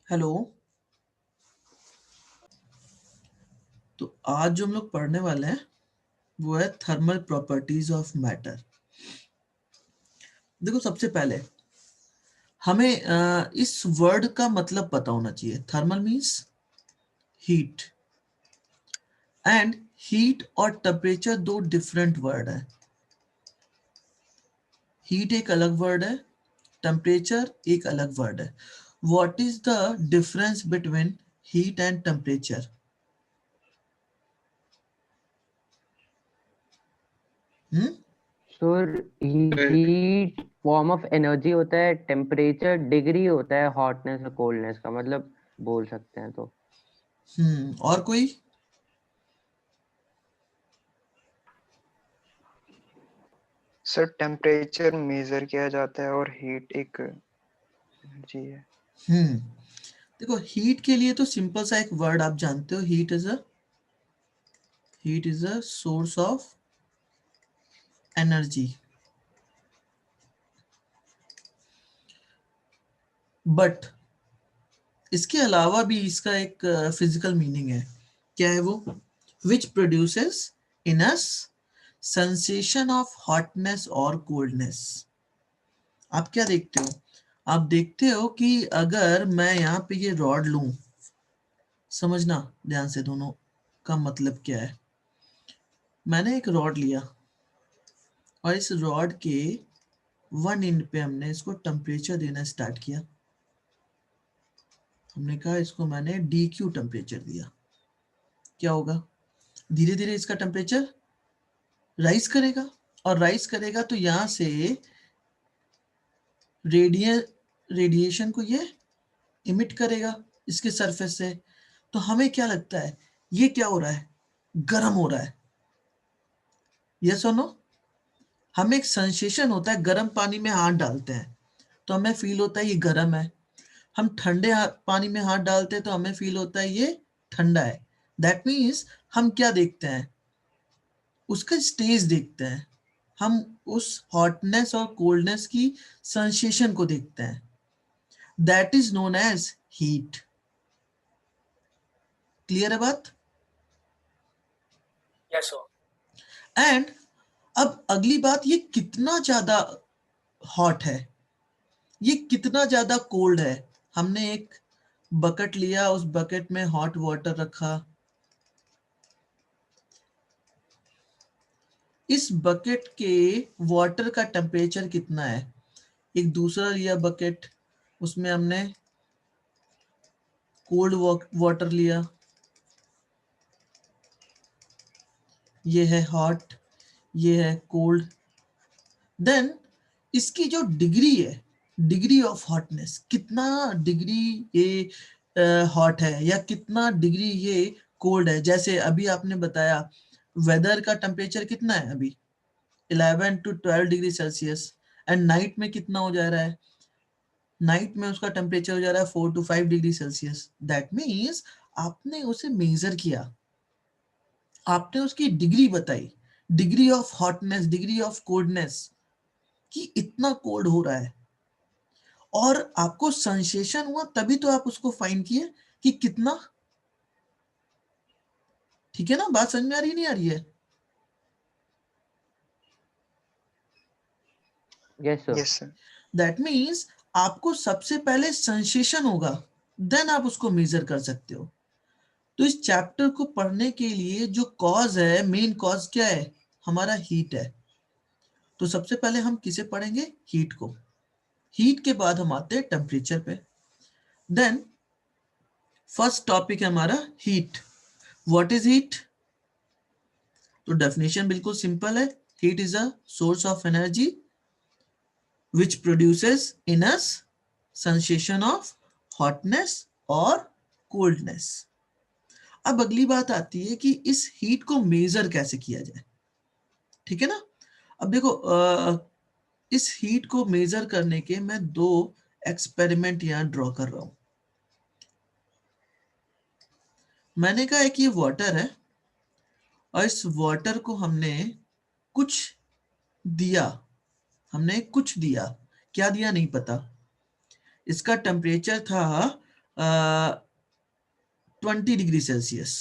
Hello. तो आज जो हम लोग पढ़ने वाले हैं वो है थर्मल प्रॉपर्टीज ऑफ मैटर। देखो, सबसे पहले हमें इस वर्ड का मतलब पता होना चाहिए। Thermal means heat, and heat और टेम्परेचर दो डिफरेंट वर्ड है। हीट एक अलग वर्ड है, टेम्परेचर एक अलग वर्ड है। What is the difference between heat and temperature? Hmm तो हीट फॉर्म ऑफ एनर्जी होता है, टेम्परेचर डिग्री होता है हॉटनेस और कोल्डनेस का, मतलब बोल सकते हैं तो। और कोई? सर टेम्परेचर मेजर किया जाता है और हीट एक एनर्जी है। हम्म देखो, हीट के लिए तो सिंपल सा एक वर्ड आप जानते हो, heat is a source of energy. But इसके अलावा भी इसका एक फिजिकल मीनिंग है। क्या है वो? Which produces in us sensation of hotness और कोल्डनेस। आप क्या देखते हो? आप देखते हो कि अगर मैं यहाँ पे ये रॉड लूं, समझना ध्यान से दोनों का मतलब क्या है। मैंने एक रॉड लिया और इस रॉड के वन एंड पे हमने इसको टेम्परेचर देना स्टार्ट किया। हमने कहा इसको मैंने DQ टेम्परेचर दिया। क्या होगा? धीरे धीरे इसका टेम्परेचर राइज करेगा, और राइज करेगा तो यहां से रेडिएशन को ये इमिट करेगा इसके सरफेस से। तो हमें क्या लगता है, ये क्या हो रहा है? गर्म हो रहा है। यस और नो? हमें एक सेंसेशन होता है, गर्म पानी में हाथ डालते हैं तो हमें फील होता है ये गर्म है। हम ठंडे पानी में हाथ डालते हैं तो हमें फील होता है ये ठंडा है। दैट मीन्स हम क्या देखते हैं? उसका स्टेज देखते हैं। हम उस हॉटनेस और कोल्डनेस की सेंसेशन को देखते हैं। That is known as heat. Clear है बात? Yes sir. एंड अब अगली बात, ये कितना ज्यादा हॉट है, ये कितना ज्यादा कोल्ड है। हमने एक बकेट लिया, उस बकेट में हॉट वाटर रखा। इस बकेट के वाटर का टेम्परेचर कितना है? एक दूसरा लिया बकेट, उसमें हमने कोल्ड वाटर लिया। ये है हॉट, ये है कोल्ड। देन इसकी जो डिग्री है, डिग्री ऑफ हॉटनेस, कितना डिग्री ये हॉट है या कितना डिग्री ये कोल्ड है। जैसे अभी आपने बताया वेदर का टेम्परेचर कितना है अभी, 11 to 12 degree Celsius. And night में कितना हो जा रहा है? नाइट में उसका टेम्परेचर हो जा रहा है 4 to 5 degree Celsius. That means आपने उसे मेजर किया, आपने उसकी डिग्री बताई, degree of hotness, degree of coldness, कि इतना कोल्ड हो रहा है। और आपको सेंसेशन हुआ तभी तो आप उसको फाइंड किए कि कितना। ठीक है ना? बात समझ में आ रही नहीं आ रही है? Yes sir. Yes sir. That means आपको सबसे पहले सेंसेशन होगा, देन आप उसको मेजर कर सकते हो। तो इस चैप्टर को पढ़ने के लिए जो कॉज है, मेन कॉज क्या है? हमारा हीट है। तो सबसे पहले हम किसे पढ़ेंगे? हीट को। हीट के बाद हम आते हैं टेम्परेचर पे। देन फर्स्ट टॉपिक है हमारा हीट। What is heat? तो डेफिनेशन बिल्कुल सिंपल है। Heat is a source of energy which produces in us sensation of hotness और कोल्डनेस। अब अगली बात आती है कि इस हीट को मेजर कैसे किया जाए। ठीक है ना? अब देखो, इस हीट को मेजर करने के मैं दो एक्सपेरिमेंट यहां ड्रॉ कर रहा हूं। मैंने कहा है कि ये वाटर है और इस वाटर को हमने कुछ दिया, हमने कुछ दिया। क्या दिया नहीं पता। इसका टेम्परेचर था 20 डिग्री सेल्सियस,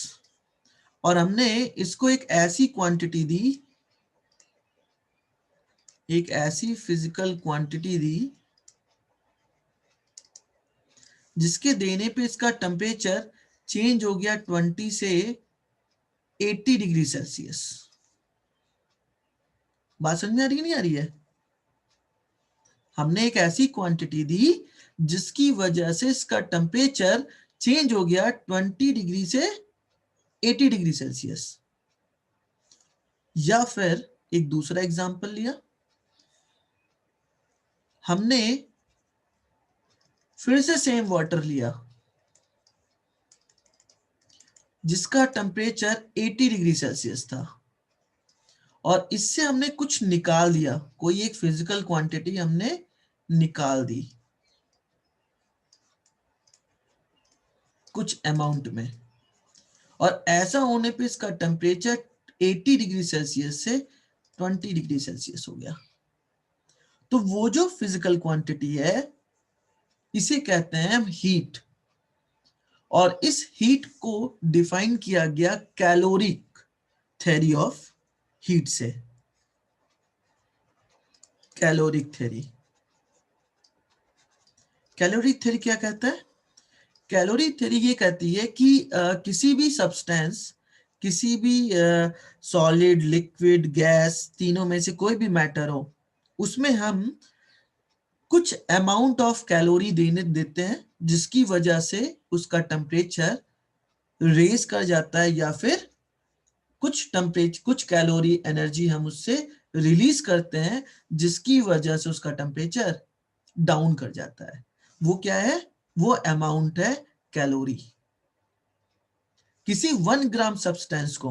और हमने इसको एक ऐसी क्वांटिटी दी, एक ऐसी फिजिकल क्वांटिटी दी जिसके देने पे इसका टेम्परेचर चेंज हो गया 20 से 80 डिग्री सेल्सियस। बात समझ में आ रही है नहीं आ रही है? हमने एक ऐसी क्वांटिटी दी जिसकी वजह से इसका टेम्परेचर चेंज हो गया 20 डिग्री से 80 डिग्री सेल्सियस। या फिर एक दूसरा एग्जांपल लिया, हमने फिर से सेम वाटर लिया जिसका टेम्परेचर 80 डिग्री सेल्सियस था, और इससे हमने कुछ निकाल दिया, कोई एक फिजिकल क्वांटिटी हमने निकाल दी कुछ अमाउंट में, और ऐसा होने पे इसका टेम्परेचर 80 डिग्री सेल्सियस से 20 डिग्री सेल्सियस हो गया। तो वो जो फिजिकल क्वांटिटी है इसे कहते हैं हम हीट, और इस हीट को डिफाइन किया गया कैलोरिक थ्योरी ऑफ हीट से। कैलोरिक थ्योरी, कैलोरिक थ्योरी क्या कहता है? कैलोरिक थ्योरी ये कहती है कि किसी भी सब्सटेंस, किसी भी सॉलिड, लिक्विड, गैस, तीनों में से कोई भी मैटर हो, उसमें हम कुछ अमाउंट ऑफ कैलोरी देते हैं जिसकी वजह से उसका टेम्परेचर रेज कर जाता है, या फिर कुछ कैलोरी एनर्जी हम उससे रिलीज करते हैं जिसकी वजह से उसका टेम्परेचर डाउन कर जाता है। वो क्या है? वो अमाउंट है कैलोरी। किसी 1 ग्राम सब्सटेंस को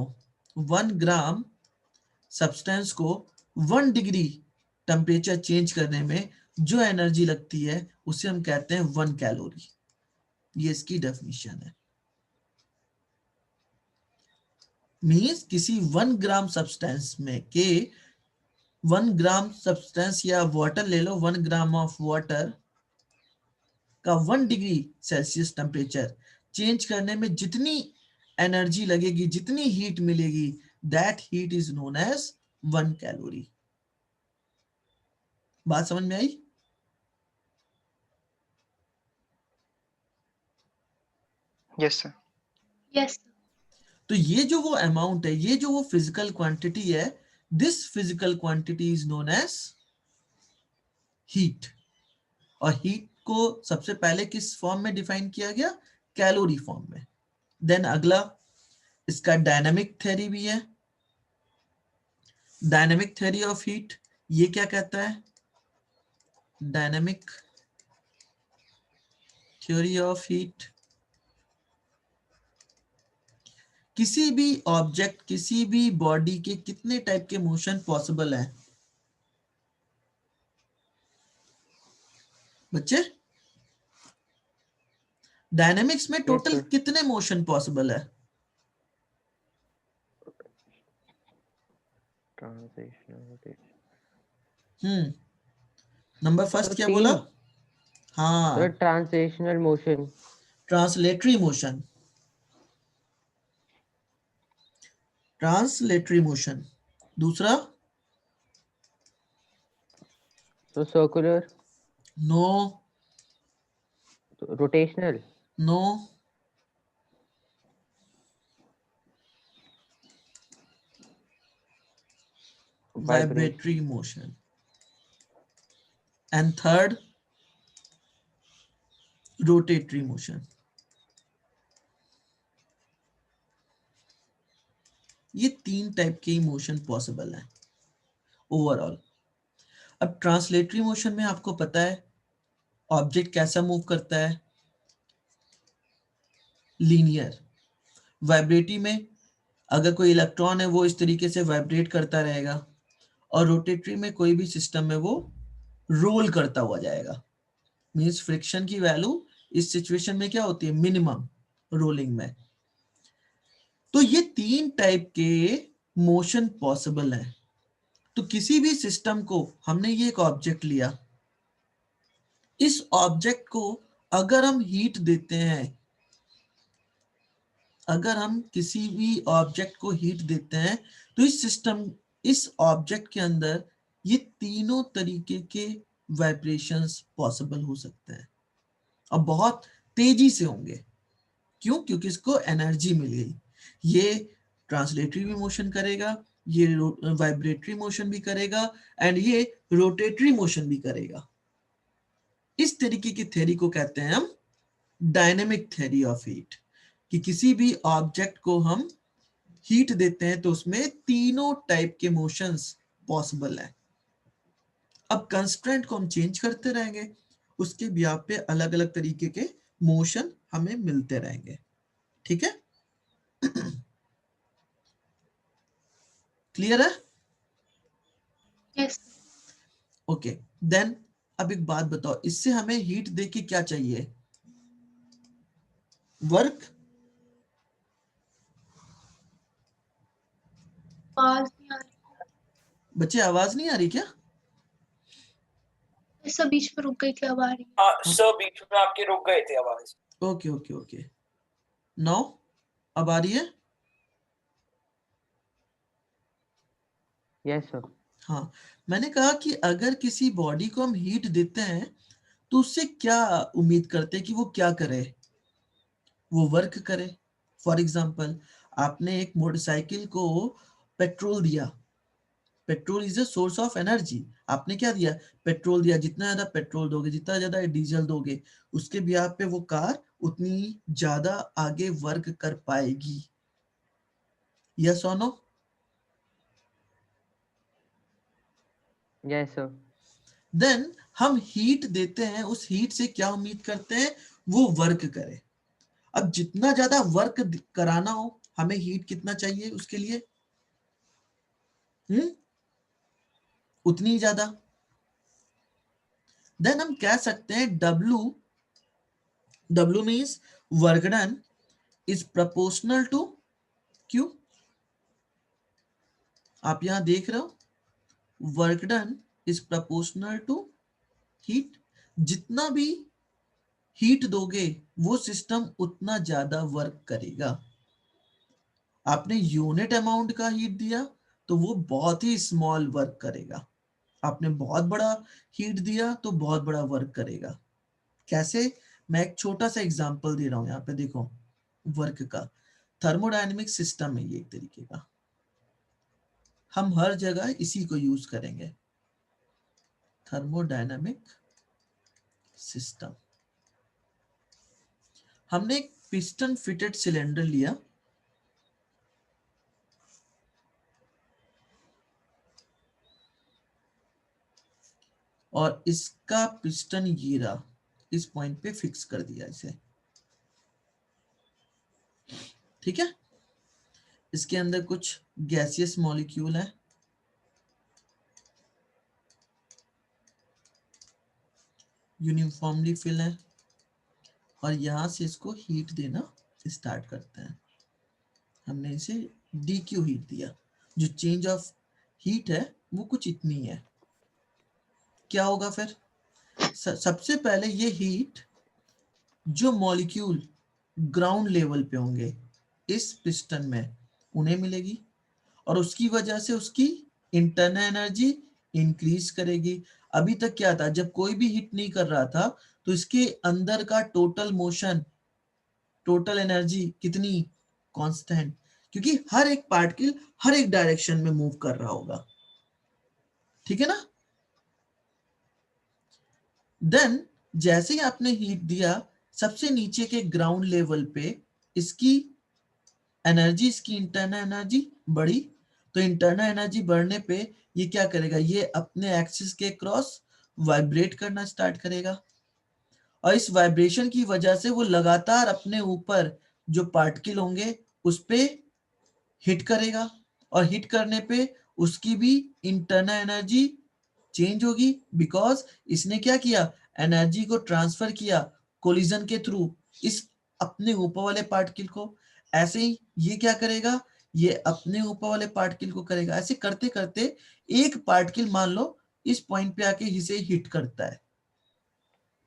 1 डिग्री टेम्परेचर चेंज करने में जो एनर्जी लगती है उसे हम कहते हैं 1 कैलोरी। ये इसकी डेफिनेशन है। मींस किसी 1 ग्राम सब्सटेंस में के 1 ग्राम सब्सटेंस, या वाटर ले लो, 1 ग्राम ऑफ वाटर का 1 डिग्री सेल्सियस टेम्परेचर चेंज करने में जितनी एनर्जी लगेगी, जितनी हीट मिलेगी, that heat is known as 1 calorie. बात समझ में आई? Yes sir. यस। तो ये जो वो अमाउंट है, ये जो वो फिजिकल क्वांटिटी है, this physical quantity is known as heat. और हीट को सबसे पहले किस फॉर्म में डिफाइन किया गया? कैलोरी फॉर्म में। देन अगला इसका डायनामिक थ्योरी भी है। डायनामिक थ्योरी ऑफ हीट ये क्या कहता है? डायनामिक थ्योरी ऑफ हीट, किसी भी ऑब्जेक्ट, किसी भी बॉडी के कितने टाइप के मोशन पॉसिबल है बच्चे? डायनामिक्स में टोटल sir. कितने मोशन पॉसिबल है? Transitional rotation. नंबर फर्स्ट तो क्या बोला? 3 हाँ, sir, translational motion. Translatory motion, translatory motion. दूसरा? तो circular, no, rotational, no, vibratory motion. And third, rotatory motion. ये 3 टाइप के मोशन पॉसिबल है ओवरऑल। अब ट्रांसलेटरी मोशन में आपको पता है ऑब्जेक्ट कैसा मूव करता है? लीनियर। वाइब्रेटरी में अगर कोई इलेक्ट्रॉन है वो इस तरीके से वाइब्रेट करता रहेगा, और रोटेटरी में कोई भी सिस्टम में वो रोल करता हुआ जाएगा। मींस फ्रिक्शन की वैल्यू इस सिचुएशन में क्या होती है? मिनिमम रोलिंग में। तो ये 3 टाइप के मोशन पॉसिबल है। तो किसी भी सिस्टम को, हमने ये एक ऑब्जेक्ट लिया, इस ऑब्जेक्ट को अगर हम हीट देते हैं, अगर हम किसी भी ऑब्जेक्ट को हीट देते हैं तो इस सिस्टम, इस ऑब्जेक्ट के अंदर ये तीनों तरीके के वाइब्रेशंस पॉसिबल हो सकते हैं और बहुत तेजी से होंगे। क्यों? क्योंकि इसको एनर्जी मिल गई। ये ट्रांसलेटरी भी मोशन करेगा, ये वाइब्रेटरी मोशन भी करेगा एंड ये रोटेटरी मोशन भी करेगा। इस तरीके की थ्योरी को कहते हैं हम डायनेमिक थ्योरी ऑफ हीट, कि किसी भी ऑब्जेक्ट को हम हीट देते हैं तो उसमें तीनों टाइप के मोशंस पॉसिबल है। अब कंस्ट्रेंट को हम चेंज करते रहेंगे, उसके ब्याह पे अलग अलग तरीके के मोशन हमें मिलते रहेंगे। ठीक है, क्लियर है? यस। ओके, देन अब एक बात बताओ, इससे हमें हीट दे के क्या चाहिए? वर्क? आवाज नहीं आ रही। बच्चे आवाज नहीं आ रही क्या? सब बीच में रुक गई थी, अब आ रही है। हाँ सर, बीच में आपके रुक गए थे आवाज। ओके ओके ओके, नाउ अब आ रही है? Yes sir. हाँ, मैंने कहा कि अगर किसी बॉडी को हम हीट देते हैं तो उससे क्या उम्मीद करते हैं कि वो क्या करे? वो वर्क करे। फॉर एग्जाम्पल, आपने एक मोटरसाइकिल को पेट्रोल दिया, petrol is a source of energy. आपने क्या दिया? पेट्रोल दिया। जितना ज्यादा पेट्रोल दोगे, जितना ज्यादा डीजल दोगे, उसके ब्याह पे वो कार उतनी ज्यादा आगे वर्क कर पाएगी। यस और नो? Yes sir. देन हम हीट देते हैं, उस हीट से क्या उम्मीद करते हैं? वो वर्क करे। अब जितना ज्यादा वर्क कराना हो, हमें हीट कितना चाहिए उसके लिए? उतनी ज्यादा। देन हम कह सकते हैं W means work done is proportional to Q। आप यहां देख रहे हो, work done is proportional to heat. जितना भी हीट दोगे वो सिस्टम उतना ज्यादा वर्क करेगा। आपने यूनिट अमाउंट का हीट दिया तो वो बहुत ही स्मॉल वर्क करेगा। आपने बहुत बड़ा हीट दिया तो बहुत बड़ा वर्क करेगा। कैसे? मैं एक छोटा सा एग्जांपल दे रहा हूं, यहाँ पे देखो वर्क का। थर्मोडायनेमिक सिस्टम है ये एक तरीके का, हम हर जगह इसी को यूज करेंगे, थर्मोडायनेमिक सिस्टम। हमने एक पिस्टन फिटेड सिलेंडर लिया, और इसका पिस्टन ये रहा, इस पॉइंट पे फिक्स कर दिया इसे। ठीक है, इसके अंदर कुछ गैसियस मॉलिक्यूल है, यूनिफॉर्मली फिल है, और यहां से इसको हीट देना स्टार्ट करते हैं। हमने इसे DQ हीट दिया। जो चेंज ऑफ हीट है वो कुछ इतनी है। क्या होगा फिर? सबसे पहले ये हीट, जो मॉलिक्यूल ग्राउंड लेवल पे होंगे इस पिस्टन में, उन्हें मिलेगी, और उसकी वजह से उसकी इंटरनल एनर्जी इंक्रीज करेगी। अभी तक क्या था, जब कोई भी हिट नहीं कर रहा था तो इसके अंदर का टोटल मोशन, टोटल एनर्जी कितनी? कांस्टेंट, क्योंकि हर एक पार्टिकल हर एक डायरेक्शन में मूव कर रहा होगा। ठीक है ना? देन जैसे ही आपने हीट दिया, सबसे नीचे के ग्राउंड लेवल पे इसकी एनर्जी, इसकी इंटरनल एनर्जी बढ़ी। तो इंटरनल एनर्जी बढ़ने पे ये क्या करेगा? ये अपने एक्सिस के क्रॉस वाइब्रेट करना स्टार्ट करेगा, और इस वाइब्रेशन की वजह से वो लगातार अपने ऊपर जो पार्टिकल होंगे उस पे हिट करेगा, और हिट करने पे उसकी भी इंटरनल एनर्जी चेंज होगी, बिकॉज इसने क्या किया? एनर्जी को ट्रांसफर किया कोलिजन के थ्रू इस अपने ऊपर वाले पार्टिकल को। ऐसे ही ये क्या करेगा? ये अपने ऊपर वाले पार्टिकल को करेगा। ऐसे करते करते एक पार्टिकल मान लो इस पॉइंट पे आके इसे हिट करता है,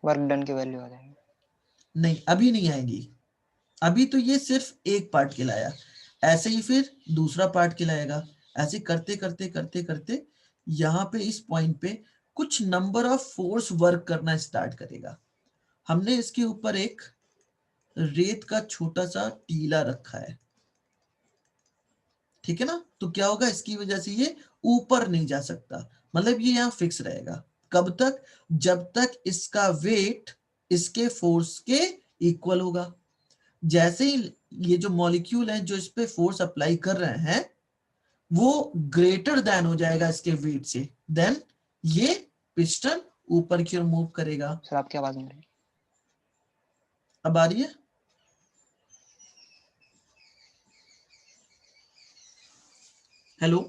वर्क डन की वैल्यू आ जाएगी। नहीं, अभी नहीं आएंगी। अभी तो ये सिर्फ एक पार्ट खिलाया, ऐसे ही फिर दूसरा पार्ट खिलाएगा, ऐसे करते करते करते करते यहाँ पे इस पॉइंट पे कुछ नंबर ऑफ फोर्स वर्क करना स्टार्ट करेगा। हमने इसके ऊपर एक रेत का छोटा सा टीला रखा है, ठीक है ना। तो क्या होगा, इसकी वजह से ये ऊपर नहीं जा सकता, मतलब ये यहाँ फिक्स रहेगा। कब तक? जब तक इसका वेट इसके फोर्स के इक्वल होगा। जैसे ही ये जो मॉलिक्यूल है जो इस पे फोर्स अप्लाई कर रहे हैं वो ग्रेटर देन हो जाएगा इसके वेट से, देन ये पिस्टन ऊपर की ओर मूव करेगा। सर आपकी आवाज नहीं आ रही। अब आ रही है? हेलो?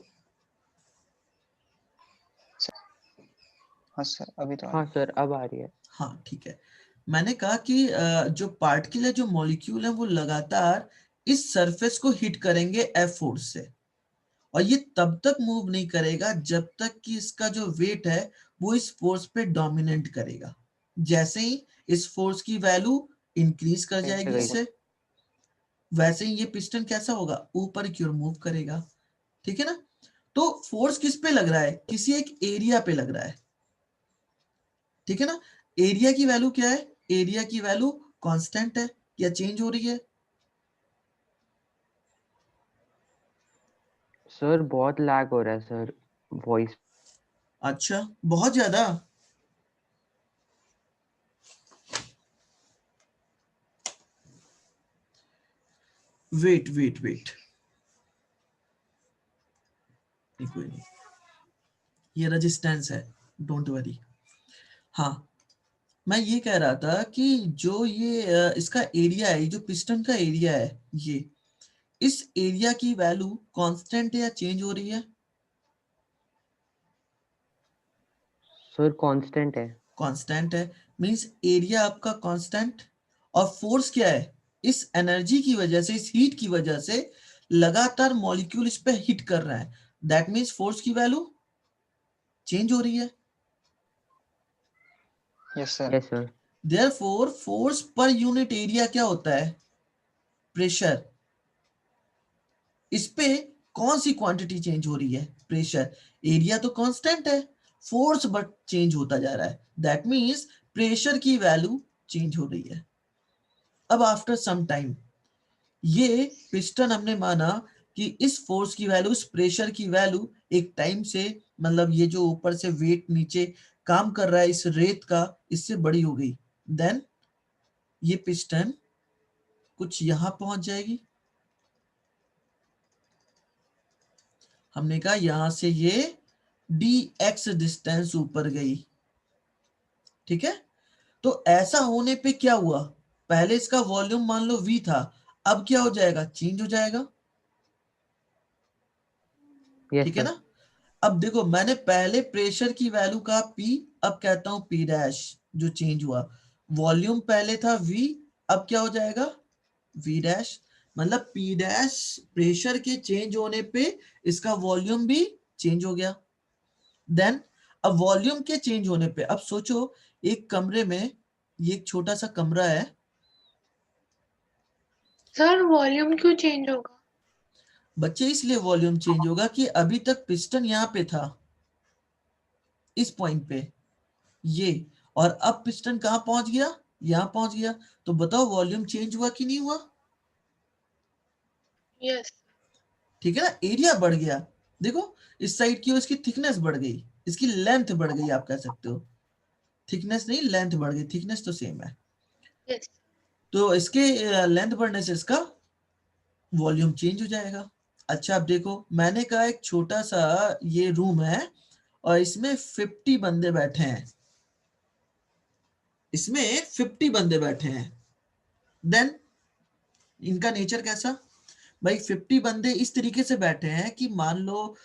हाँ सर अभी तो आ हाँ रही। सर अब आ रही है। हाँ ठीक है। मैंने कहा कि जो पार्टिकल है, जो मॉलिक्यूल है, वो लगातार इस सरफेस को हिट करेंगे एफ फोर्स से, और ये तब तक मूव नहीं करेगा जब तक कि इसका जो वेट है वो इस फोर्स पे डोमिनेट करेगा। जैसे ही इस फोर्स की वैल्यू इंक्रीज कर जाएगी गई। इससे, वैसे ही ये पिस्टन कैसा होगा, ऊपर की ओर मूव करेगा, ठीक है ना। तो फोर्स किस पे लग रहा है? किसी एक एरिया पे लग रहा है, ठीक है ना। एरिया की वैल्यू क्या है? एरिया की वैल्यू कांस्टेंट है या चेंज हो रही है? सर बहुत लैग हो रहा है सर वॉइस। अच्छा, बहुत ज्यादा? वेट वेट वेट, कोई नहीं, ये रेजिस्टेंस है, डोंट वरी। हाँ, मैं ये कह रहा था कि जो ये इसका एरिया है, जो पिस्टन का एरिया है, ये इस एरिया की वैल्यू कांस्टेंट है या चेंज हो रही है? सर कांस्टेंट है। कांस्टेंट है, मींस एरिया आपका कांस्टेंट। और फोर्स क्या है? इस एनर्जी की वजह से, इस हीट की वजह से लगातार मॉलिक्यूल इस पे हिट कर रहा है, दैट मींस फोर्स की वैल्यू चेंज हो रही है। Yes sir. Yes sir. Therefore force per unit area क्या होता है? प्रेशर। इस पे कौन सी क्वांटिटी चेंज हो रही है? प्रेशर। एरिया तो कांस्टेंट है, फोर्स बट चेंज होता जा रहा है, दैट मींस प्रेशर की वैल्यू चेंज हो रही है। अब आफ्टर सम टाइम ये पिस्टन हमने माना कि इस फोर्स की वैल्यू, इस प्रेशर की वैल्यू एक टाइम से, मतलब ये जो ऊपर से वेट नीचे काम कर रहा है इस रेत का, इससे बड़ी हो गई, देन ये पिस्टन कुछ यहां पहुंच जाएगी। हमने कहा यहां से ये dx डिस्टेंस ऊपर गई, ठीक है। तो ऐसा होने पे क्या हुआ, पहले इसका वॉल्यूम मान लो v था, अब क्या हो जाएगा, चेंज हो जाएगा, यस ठीक है सर। ना। अब देखो, मैंने पहले प्रेशर की वैल्यू कहा P, अब कहता हूं P डैश, जो चेंज हुआ। वॉल्यूम पहले था V, अब क्या हो जाएगा, V डैश। मतलब P डैश प्रेशर के चेंज होने पे इसका वॉल्यूम भी चेंज हो गया। देन अब वॉल्यूम के चेंज होने पे, अब सोचो एक कमरे में, ये एक छोटा सा कमरा है। सर वॉल्यूम क्यों चेंज होगा? बच्चे इसलिए वॉल्यूम चेंज होगा कि अभी तक पिस्टन यहाँ पे था, इस पॉइंट पे ये, और अब पिस्टन कहाँ पहुंच गया, यहाँ पहुंच गया। तो बताओ वॉल्यूम चेंज हुआ कि नहीं हुआ? यस। ठीक है ना, एरिया बढ़ गया। देखो इस साइड की इसकी थिकनेस बढ़ गई, इसकी लेंथ बढ़ गई, आप कह सकते हो। थिकनेस नहीं, लेंथ बढ़ गई, थिकनेस तो सेम है। यस। तो इसके लेंथ बढ़ने से इसका वॉल्यूम चेंज हो जाएगा। अच्छा अब देखो, मैंने कहा एक छोटा सा ये रूम है और इसमें 50 बंदे बैठे हैं, इसमें 50 बंदे बैठे हैं। देन इनका नेचर कैसा? भाई 50 बंदे इस तरीके से बैठे हैं कि मान लो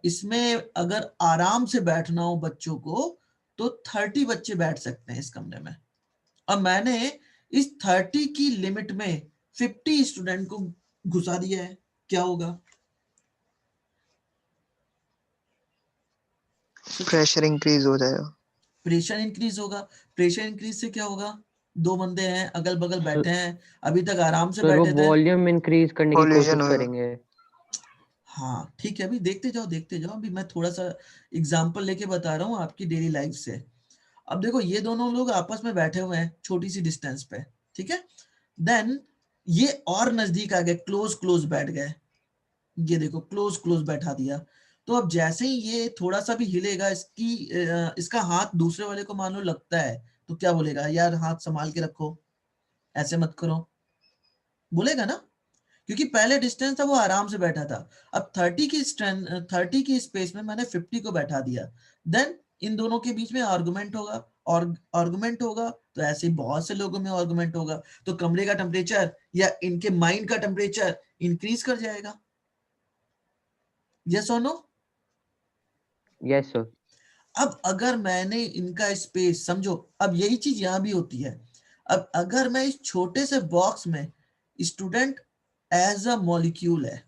इसमें अगर आराम से बैठना हो बच्चों को तो 30 बच्चे बैठ सकते हैं इस कमरे में। और मैंने इस 30 की लिमिट में 50 स्टूडेंट को घुसा दिया है, क्या होगा? प्रेशर इंक्रीज हो जाएगा। प्रेशर इंक्रीज होगा। प्रेशर इंक्रीज से क्या होगा? दो बंदे हैं, अगल बगल बैठे हैं, अभी तक आराम से सर वो बैठे थे। वॉल्यूम इंक्रीज करने की Collision कोशिश होगा। करेंगे। हाँ ठीक है, अभी देखते जाओ देखते जाओ, अभी मैं थोड़ा सा एग्जांपल लेके बता रहा हूँ आपकी डेली लाइफ से। अब देखो ये दोनों लोग आपस में बैठे हुए हैं छोटी सी डिस्टेंस पे, ठीक है। देन ये और नजदीक आ गए, क्लोज क्लोज बैठ गए, ये देखो क्लोज क्लोज बैठा दिया। तो अब जैसे ही ये थोड़ा सा भी हिलेगा, इसका हाथ दूसरे वाले को मान लो लगता है, तो क्या बोलेगा, यार हाथ संभाल के रखो, ऐसे मत करो, बोलेगा ना, क्योंकि पहले डिस्टेंस था वो आराम से बैठा था। अब 30 की स्पेस में मैंने 50 को बैठा दिया, देन इन दोनों के बीच में आर्गुमेंट होगा, और आर्गुमेंट होगा तो ऐसे ही बहुत से लोगों में आर्गुमेंट होगा, तो कमरे का टेम्परेचर या इनके माइंड का टेम्परेचर इंक्रीज कर जाएगा। यस और नो? Yes sir. अब अगर मैंने इनका स्पेस समझो, अब यही चीज यहां भी होती है। अब अगर मैं इस छोटे से बॉक्स में स्टूडेंट एज अ मॉलिक्यूल है,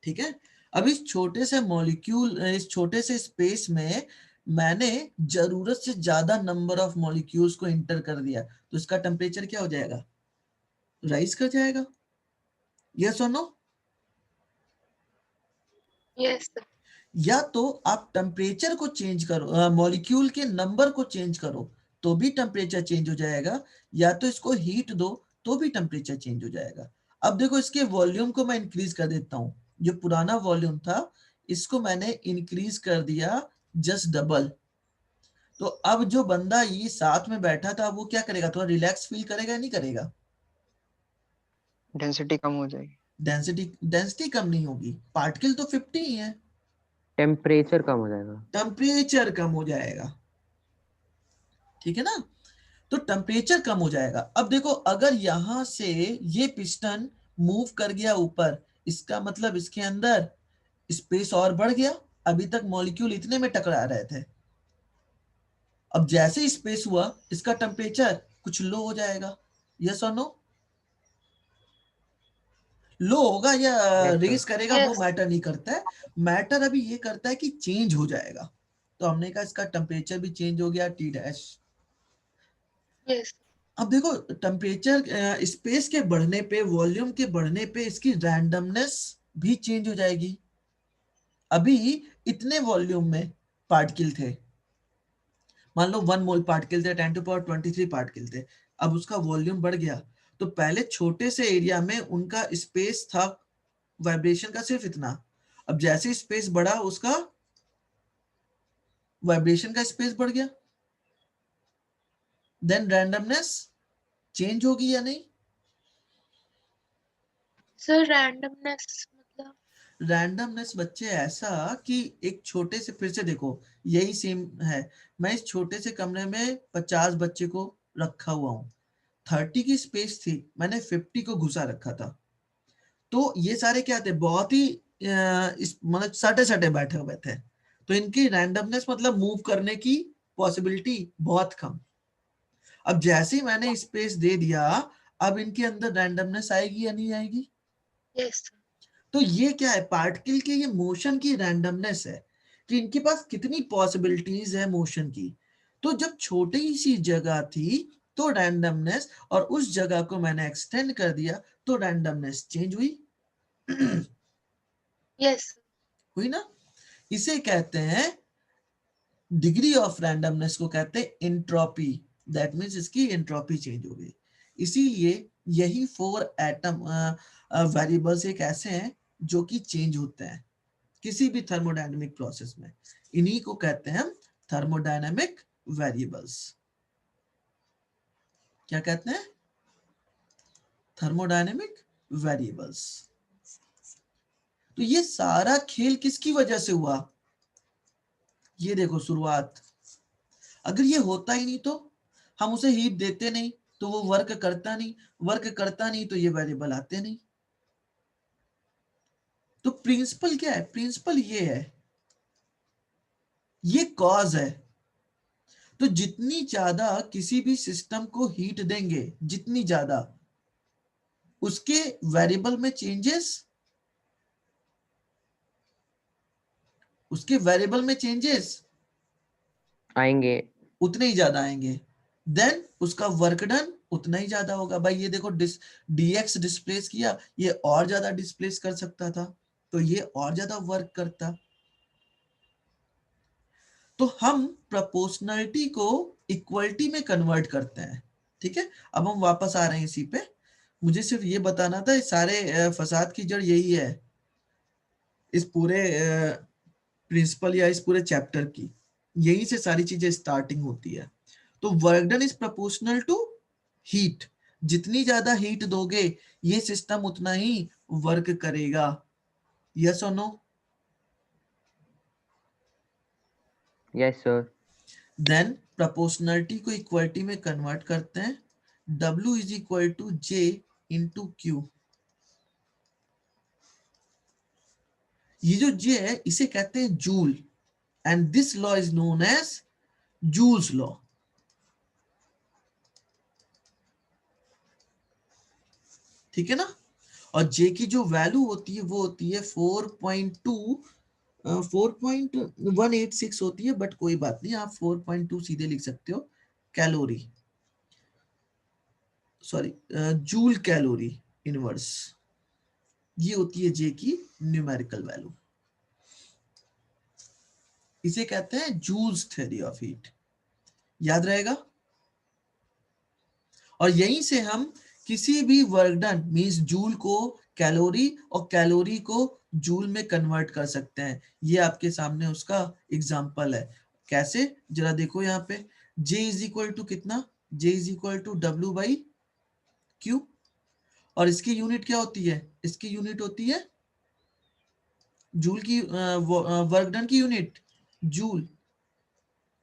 ठीक है, अब इस छोटे से मॉलिक्यूल, इस छोटे से स्पेस में मैंने जरूरत से ज्यादा नंबर ऑफ मॉलिक्यूल्स को इंटर कर दिया, तो इसका टेम्परेचर क्या हो जाएगा, राइज कर जाएगा। यस और नो? Yes sir. या तो आप टेम्परेचर को चेंज करो, मॉलिक्यूल के नंबर को चेंज करो तो भी टेम्परेचर चेंज हो जाएगा, या तो इसको हीट दो तो भी टेम्परेचर चेंज हो जाएगा। अब देखो इसके वॉल्यूम को मैं इंक्रीज कर देता हूँ, जो पुराना वॉल्यूम था इसको मैंने इंक्रीज कर दिया जस्ट डबल। तो अब जो बंदा ये साथ में बैठा था वो क्या करेगा, थोड़ा रिलैक्स फील करेगा या नहीं करेगा? डेंसिटी कम हो जाएगी। डेंसिटी कम नहीं होगी, पार्टिकल तो 50 ही है, टेम्परेचर कम हो जाएगा। टेम्परेचर कम हो जाएगा, ठीक है ना। तो टेम्परेचर कम हो जाएगा। अब देखो अगर यहां से ये पिस्टन मूव कर गया ऊपर, इसका मतलब इसके अंदर स्पेस और बढ़ गया, अभी तक मॉलिक्यूल इतने में टकरा रहे थे, अब जैसे ही स्पेस हुआ इसका टेम्परेचर कुछ लो हो जाएगा। यस और नो? लो होगा या यस रेस सर। करेगा वो यस। मैटर नहीं करता है, मैटर अभी ये करता है कि चेंज हो जाएगा। तो हमने कहा इसका टेम्परेचर भी चेंज हो गया, टी डैश। यस। अब देखो टेम्परेचर, स्पेस के बढ़ने पे, वॉल्यूम के बढ़ने पे इसकी रैंडमनेस भी चेंज हो जाएगी। अभी इतने वॉल्यूम में पार्टिकल थे, मान लो 1 मोल पार्टिकल थे, 10⁻23 पार्टिकल थे, अब उसका वॉल्यूम बढ़ गया, तो पहले छोटे से एरिया में उनका स्पेस था वाइब्रेशन का सिर्फ इतना, अब जैसे स्पेस बढ़ा उसका वाइब्रेशन का स्पेस बढ़ गया, देन रैंडमनेस चेंज होगी या नहीं? सर रैंडमनेस मतलब? रैंडमनेस बच्चे ऐसा कि एक छोटे से, फिर से देखो यही सेम है, मैं इस छोटे से कमरे में 50 बच्चे को रखा हुआ हूँ, 30 की स्पेस थी, मैंने 50 को घुसा रखा था, तो ये सारे क्या थे, बहुत ही मतलब सटे सटे बैठे हुए थे, तो इनकी रैंडमनेस मतलब मूव करने की पॉसिबिलिटी बहुत कम। अब जैसे ही मैंने स्पेस दे दिया, अब इनके अंदर रैंडमनेस आएगी या नहीं आएगी? Yes sir. तो ये क्या है, पार्टिकल के ये मोशन की रैंडमनेस है कि इनके पास कितनी पॉसिबिलिटीज है मोशन की। तो जब छोटी सी जगह थी तो रैंडमनेस, और उस जगह को मैंने एक्सटेंड कर दिया तो रैंडमनेस चेंज हुई। यस। हुई ना? इसे कहते हैं, डिग्री ऑफ रैंडमनेस को कहते हैं एंट्रोपी, दैट मींस इसकी एंट्रोपी चेंज हो गई। इसीलिए यही 4 एटम वेरिएबल्स एक ऐसे हैं जो कि चेंज होते हैं किसी भी थर्मोडायनेमिक प्रोसेस में, इन्हीं को कहते हैं हम थर्मोडायनेमिक वेरिएबल्स। क्या कहते हैं? Thermodynamic variables. तो ये सारा खेल किसकी वजह से हुआ? ये देखो शुरुआत, अगर ये होता ही नहीं तो हम उसे हीट देते नहीं तो वो वर्क करता नहीं, वर्क करता नहीं तो ये वेरिएबल आते नहीं। तो प्रिंसिपल क्या है? प्रिंसिपल ये है, ये कॉज है। तो जितनी ज्यादा किसी भी सिस्टम को हीट देंगे, जितनी ज्यादा उसके वेरिएबल में चेंजेस, उसके वेरिएबल में चेंजेस आएंगे। उतने ही ज्यादा आएंगे। देन उसका वर्क डन उतना ही ज्यादा होगा। भाई ये देखो dx डिस्प्लेस किया, ये और ज्यादा डिस्प्लेस कर सकता था, तो ये और ज्यादा वर्क करता। तो हम प्रोपोर्शनलिटी को इक्वलिटी में कन्वर्ट करते हैं। ठीक है, अब हम वापस आ रहे हैं इसी पे। मुझे सिर्फ ये बताना था, इस सारे फसाद की जड़ यही है, इस पूरे प्रिंसिपल या इस पूरे चैप्टर की, यहीं से सारी चीजें स्टार्टिंग होती है। तो work done is proportional to heat. जितनी ज्यादा हीट दोगे ये सिस्टम उतना ही वर्क करेगा। यस और no? Yes sir. Then proportionality को इक्वलिटी में कन्वर्ट करते हैं। W is equal to J into Q। ये जो J है इसे कहते हैं joule, and this law is known as Joule's law. ठीक है ना? और J की जो वैल्यू होती है वो होती है 4.186 होती है, बट कोई बात नहीं, आप 4.2 सीधे लिख सकते हो। Calorie, sorry, joule calorie inverse, ये होती है J की न्यूमेरिकल वैल्यू। इसे कहते हैं जूल्स थ्योरी ऑफ हीट। याद रहेगा? और यहीं से हम किसी भी वर्क डन मींस जूल को कैलोरी और कैलोरी को जूल में कन्वर्ट कर सकते हैं। ये आपके सामने उसका एग्जांपल है। कैसे, जरा देखो यहाँ पे। J इज इक्वल टू कितना? J is equal to W by Q। और इसकी यूनिट क्या होती है? इसकी यूनिट होती है जूल की, वर्क डन की यूनिट जूल,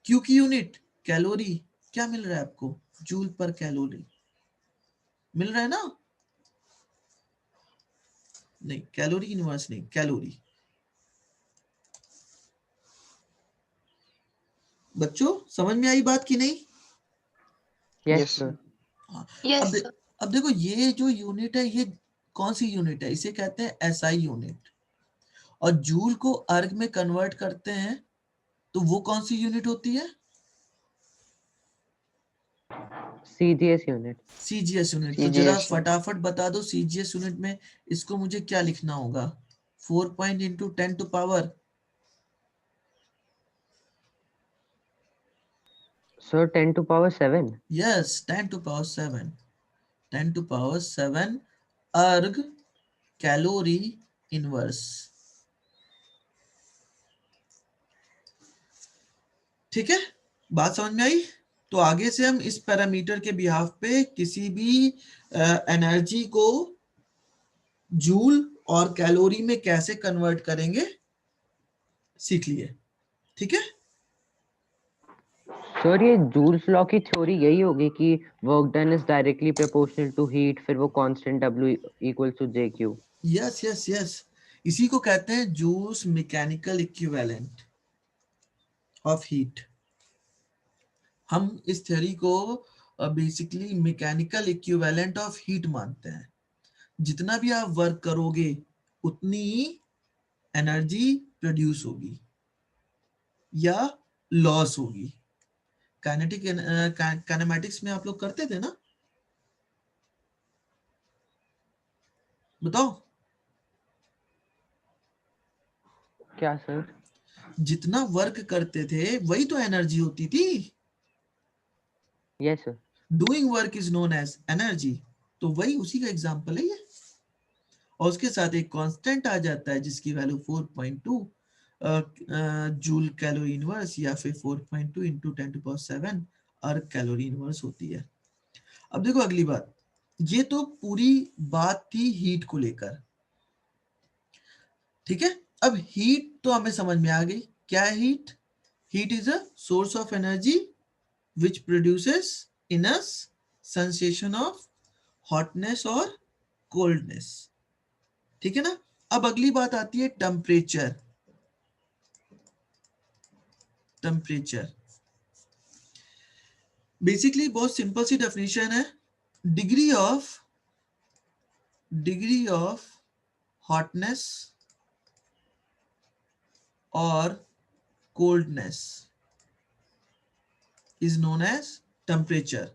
Q की यूनिट कैलोरी। क्या मिल रहा है आपको? जूल पर कैलोरी मिल रहा है ना? नहीं, कैलोरी इनवर्स नहीं, कैलोरी। बच्चों समझ में आई बात की नहीं? Yes yes sir. हाँ। Yes, अब sir. अब देखो ये जो यूनिट है ये कौन सी यूनिट है? इसे कहते हैं एसआई यूनिट। और जूल को अर्ग में कन्वर्ट करते हैं तो वो कौन सी यूनिट होती है? CGS unit. CGS unit. तो जरा CGS फटाफट बता दो सीजीएस यूनिट में इसको मुझे क्या लिखना होगा? 4 point into 10 to power, sir 10 to power 7। Yes 10 to power 7, 10 to power 7 erg calorie inverse. ठीक है, बात समझ में आई? तो आगे से हम इस पैरामीटर के बिहाफ पे किसी भी एनर्जी को जूल और कैलोरी में कैसे कन्वर्ट करेंगे सीख लिए। ठीक है? सर ये जूल्स लॉ की थ्योरी यही होगी कि work done is directly proportional to heat, फिर वो constant W equals to JQ। Yes yes yes, इसी को कहते हैं Joule's mechanical equivalent of heat. हम इस थ्योरी को basically mechanical equivalent of heat मानते हैं। जितना भी आप वर्क करोगे उतनी ही एनर्जी प्रोड्यूस होगी या लॉस होगी। काइनेमेटिक्स में आप लोग करते थे ना? बताओ। क्या सर? जितना वर्क करते थे वही तो एनर्जी होती थी। Yes sir. Doing work is known as energy. तो वही उसी का एग्जांपल है ये। और उसके साथ एक कांस्टेंट आ जाता है जिसकी वैल्यू 4.2 जूल कैलोरी इनवर्स या फिर 4.2 into 10 to power 7 erg calorie inverse होती है। अब देखो अगली बात, ये तो पूरी बात थी हीट को लेकर। ठीक है, अब हीट तो हमें समझ में आ गई। क्या है heat? Heat is a source of energy which produces in us sensation of hotness और coldness। ठीक है ना? अब अगली बात आती है टेम्परेचर। टेम्परेचर बेसिकली बहुत सिंपल सी डेफिनेशन है, डिग्री ऑफ हॉटनेस और coldness is known as temperature,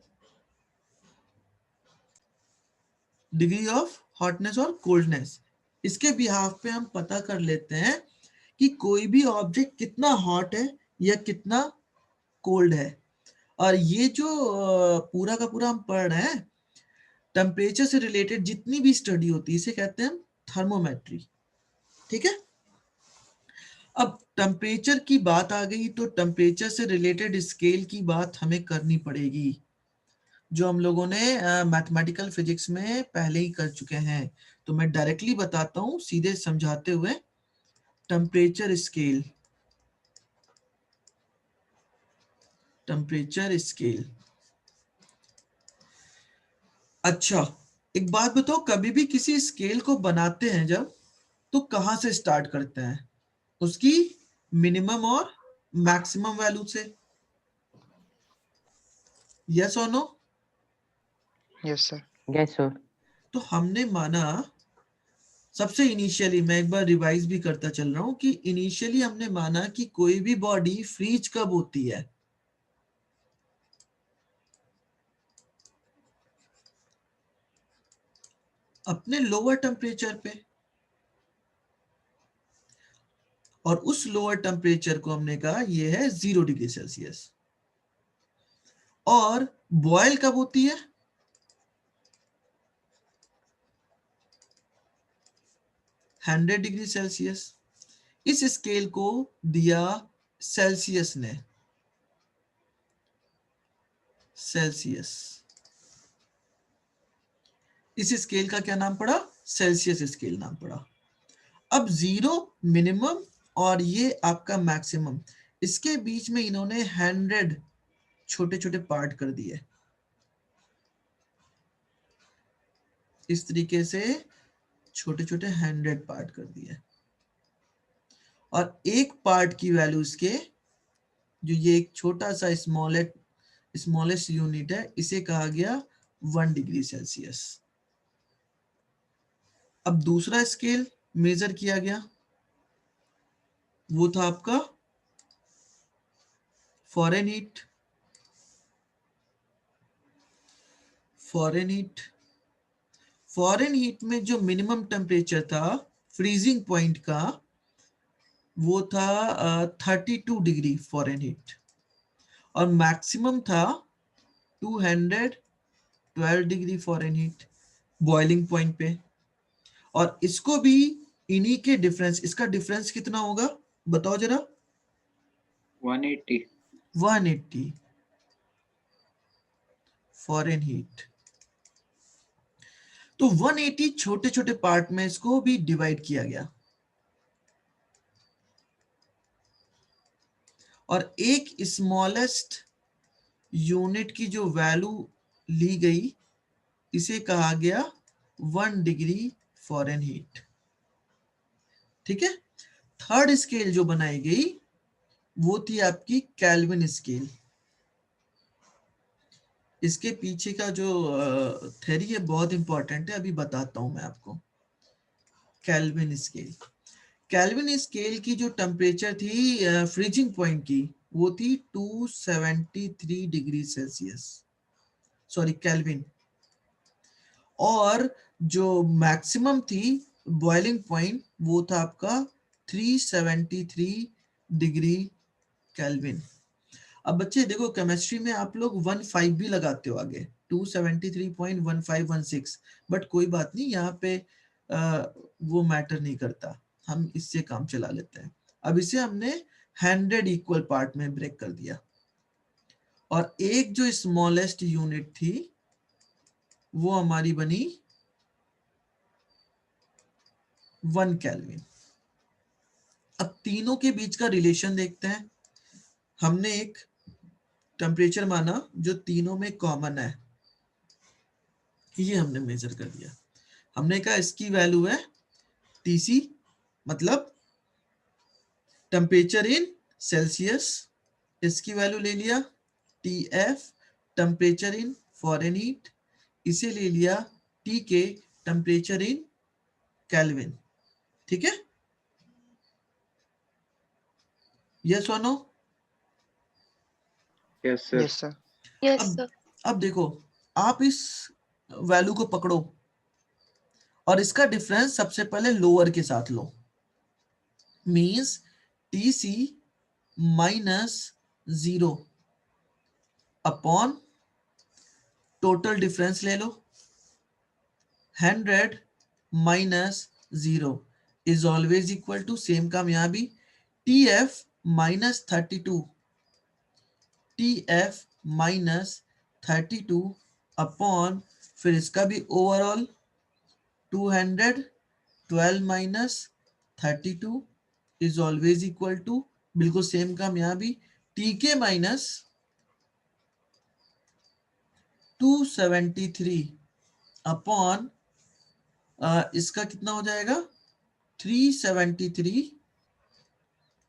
degree of hotness और कोल्डनेस। इसके बिहाफ पे हम पता कर लेते हैं कि कोई भी ऑब्जेक्ट कितना हॉट है या कितना कोल्ड है। और ये जो पूरा का पूरा हम पढ़ रहे हैं, टेम्परेचर से रिलेटेड जितनी भी स्टडी होती है इसे कहते हैं थर्मोमेट्री। ठीक है, अब टेम्परेचर की बात आ गई तो टेम्परेचर से रिलेटेड स्केल की बात हमें करनी पड़ेगी, जो हम लोगों ने मैथमेटिकल फिजिक्स में पहले ही कर चुके हैं। तो मैं डायरेक्टली बताता हूं सीधे समझाते हुए, टेम्परेचर स्केल, टेम्परेचर स्केल। अच्छा, एक बात बताओ, कभी भी किसी स्केल को बनाते हैं जब, तो कहां से स्टार्ट करते हैं? उसकी मिनिमम और मैक्सिमम वैल्यू से। यस और no? Yes sir. Yes sir. तो हमने माना सबसे इनिशियली, मैं एक बार रिवाइज भी करता चल रहा हूं कि इनिशियली हमने माना कि कोई भी बॉडी फ्रीज कब होती है? अपने लोअर टेम्परेचर पे। और उस लोअर टेम्परेचर को हमने कहा ये है 0 डिग्री सेल्सियस। और बॉयल कब होती है? Hundred degree Celsius. इस स्केल को दिया सेल्सियस ने, सेल्सियस। इस स्केल का क्या नाम पड़ा? सेल्सियस स्केल नाम पड़ा। अब 0 मिनिमम और ये आपका मैक्सिमम, इसके बीच में इन्होंने 100 छोटे छोटे पार्ट कर दिए। इस तरीके से छोटे छोटे 100 पार्ट कर दिए। और एक पार्ट की वैल्यू इसके, जो ये एक छोटा सा स्मॉलेस्ट यूनिट है, इसे कहा गया 1 डिग्री सेल्सियस। अब दूसरा स्केल मेजर किया गया, वो था आपका फ़ारेनहीट। फ़ारेनहीट, फ़ारेनहीट में जो मिनिमम टेम्परेचर था फ्रीजिंग पॉइंट का, वो था 32 डिग्री फ़ारेनहीट। और मैक्सिमम था 212 डिग्री फ़ारेनहीट बॉइलिंग पॉइंट पे। और इसको भी इन्हीं के डिफरेंस, इसका डिफरेंस कितना होगा बताओ जरा? 180 180 फ़ारेनहीट। तो 180 छोटे छोटे पार्ट में इसको भी डिवाइड किया गया। और एक स्मॉलेस्ट यूनिट की जो वैल्यू ली गई, इसे कहा गया 1 डिग्री फ़ारेनहीट। ठीक है, थर्ड स्केल जो बनाई गई वो थी आपकी केल्विन स्केल। इसके पीछे का जो थ्योरी है बहुत इंपॉर्टेंट है, अभी बताता हूं मैं आपको। केल्विन स्केल, केल्विन स्केल की जो टेम्परेचर थी फ्रीजिंग पॉइंट की, वो थी 273 डिग्री सेल्सियस, सॉरी केल्विन। और जो मैक्सिमम थी बॉइलिंग पॉइंट, वो था आपका 373 डिग्री केल्विन। अब बच्चे देखो, केमिस्ट्री में आप लोग 15 भी लगाते हो आगे, 273.1516, बट कोई बात नहीं, यहाँ पे वो मैटर नहीं करता, हम इससे काम चला लेते हैं। अब इसे हमने 100 इक्वल पार्ट में ब्रेक कर दिया। और एक जो स्मॉलेस्ट यूनिट थी वो हमारी बनी 1 केल्विन। अब तीनों के बीच का रिलेशन देखते हैं। हमने एक टेम्परेचर माना जो तीनों में कॉमन है, ये हमने मेजर कर दिया। हमने कहा इसकी वैल्यू है TC, मतलब टेम्परेचर इन सेल्सियस। इसकी वैल्यू ले लिया TF, टेम्परेचर इन फ़ारेनहीट। इसे ले लिया TK, टेम्परेचर इन केल्विन। ठीक है, यस और no? Yes sir. Yes sir. Yes, अब sir. अब देखो, आप इस वैल्यू को पकड़ो और इसका डिफरेंस सबसे पहले लोअर के साथ लो, means TC minus 0 upon total difference ले लो, 100 minus 0 is always equal to, same काम यहां भी, TF minus 32, TF minus 32 upon, फिर इसका भी overall 200, 12 minus 32 is always equal to, बिल्कुल सेम काम यहां भी, TK माइनस 273 अपॉन, इसका कितना हो जाएगा, 373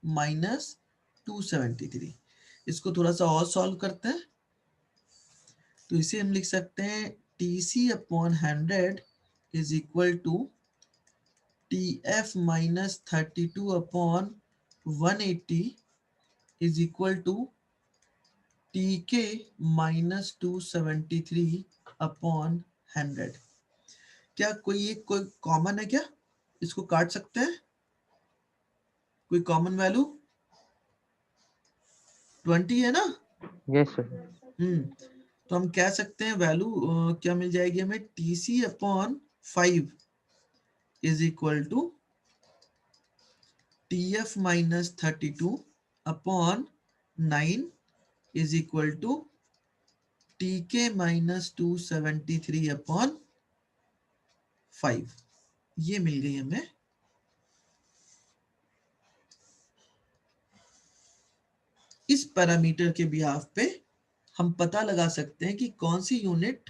माइनस 273। इसको थोड़ा सा और सॉल्व करते हैं, तो इसे हम लिख सकते हैं TC upon 100 is equal to TF minus 32 upon 180 is equal to TK minus 273 upon 100। क्या कोई कॉमन है क्या, इसको काट सकते हैं, कोई कॉमन वैल्यू 20 है ना? Yes sir. तो हम कह सकते हैं वैल्यू क्या मिल जाएगी हमें, TC upon 5 is equal to TF minus 32 upon 9 is equal to TK minus 273 upon 5। ये मिल गई हमें। इस पैरामीटर के बिहाफ पे हम पता लगा सकते हैं कि कौन सी यूनिट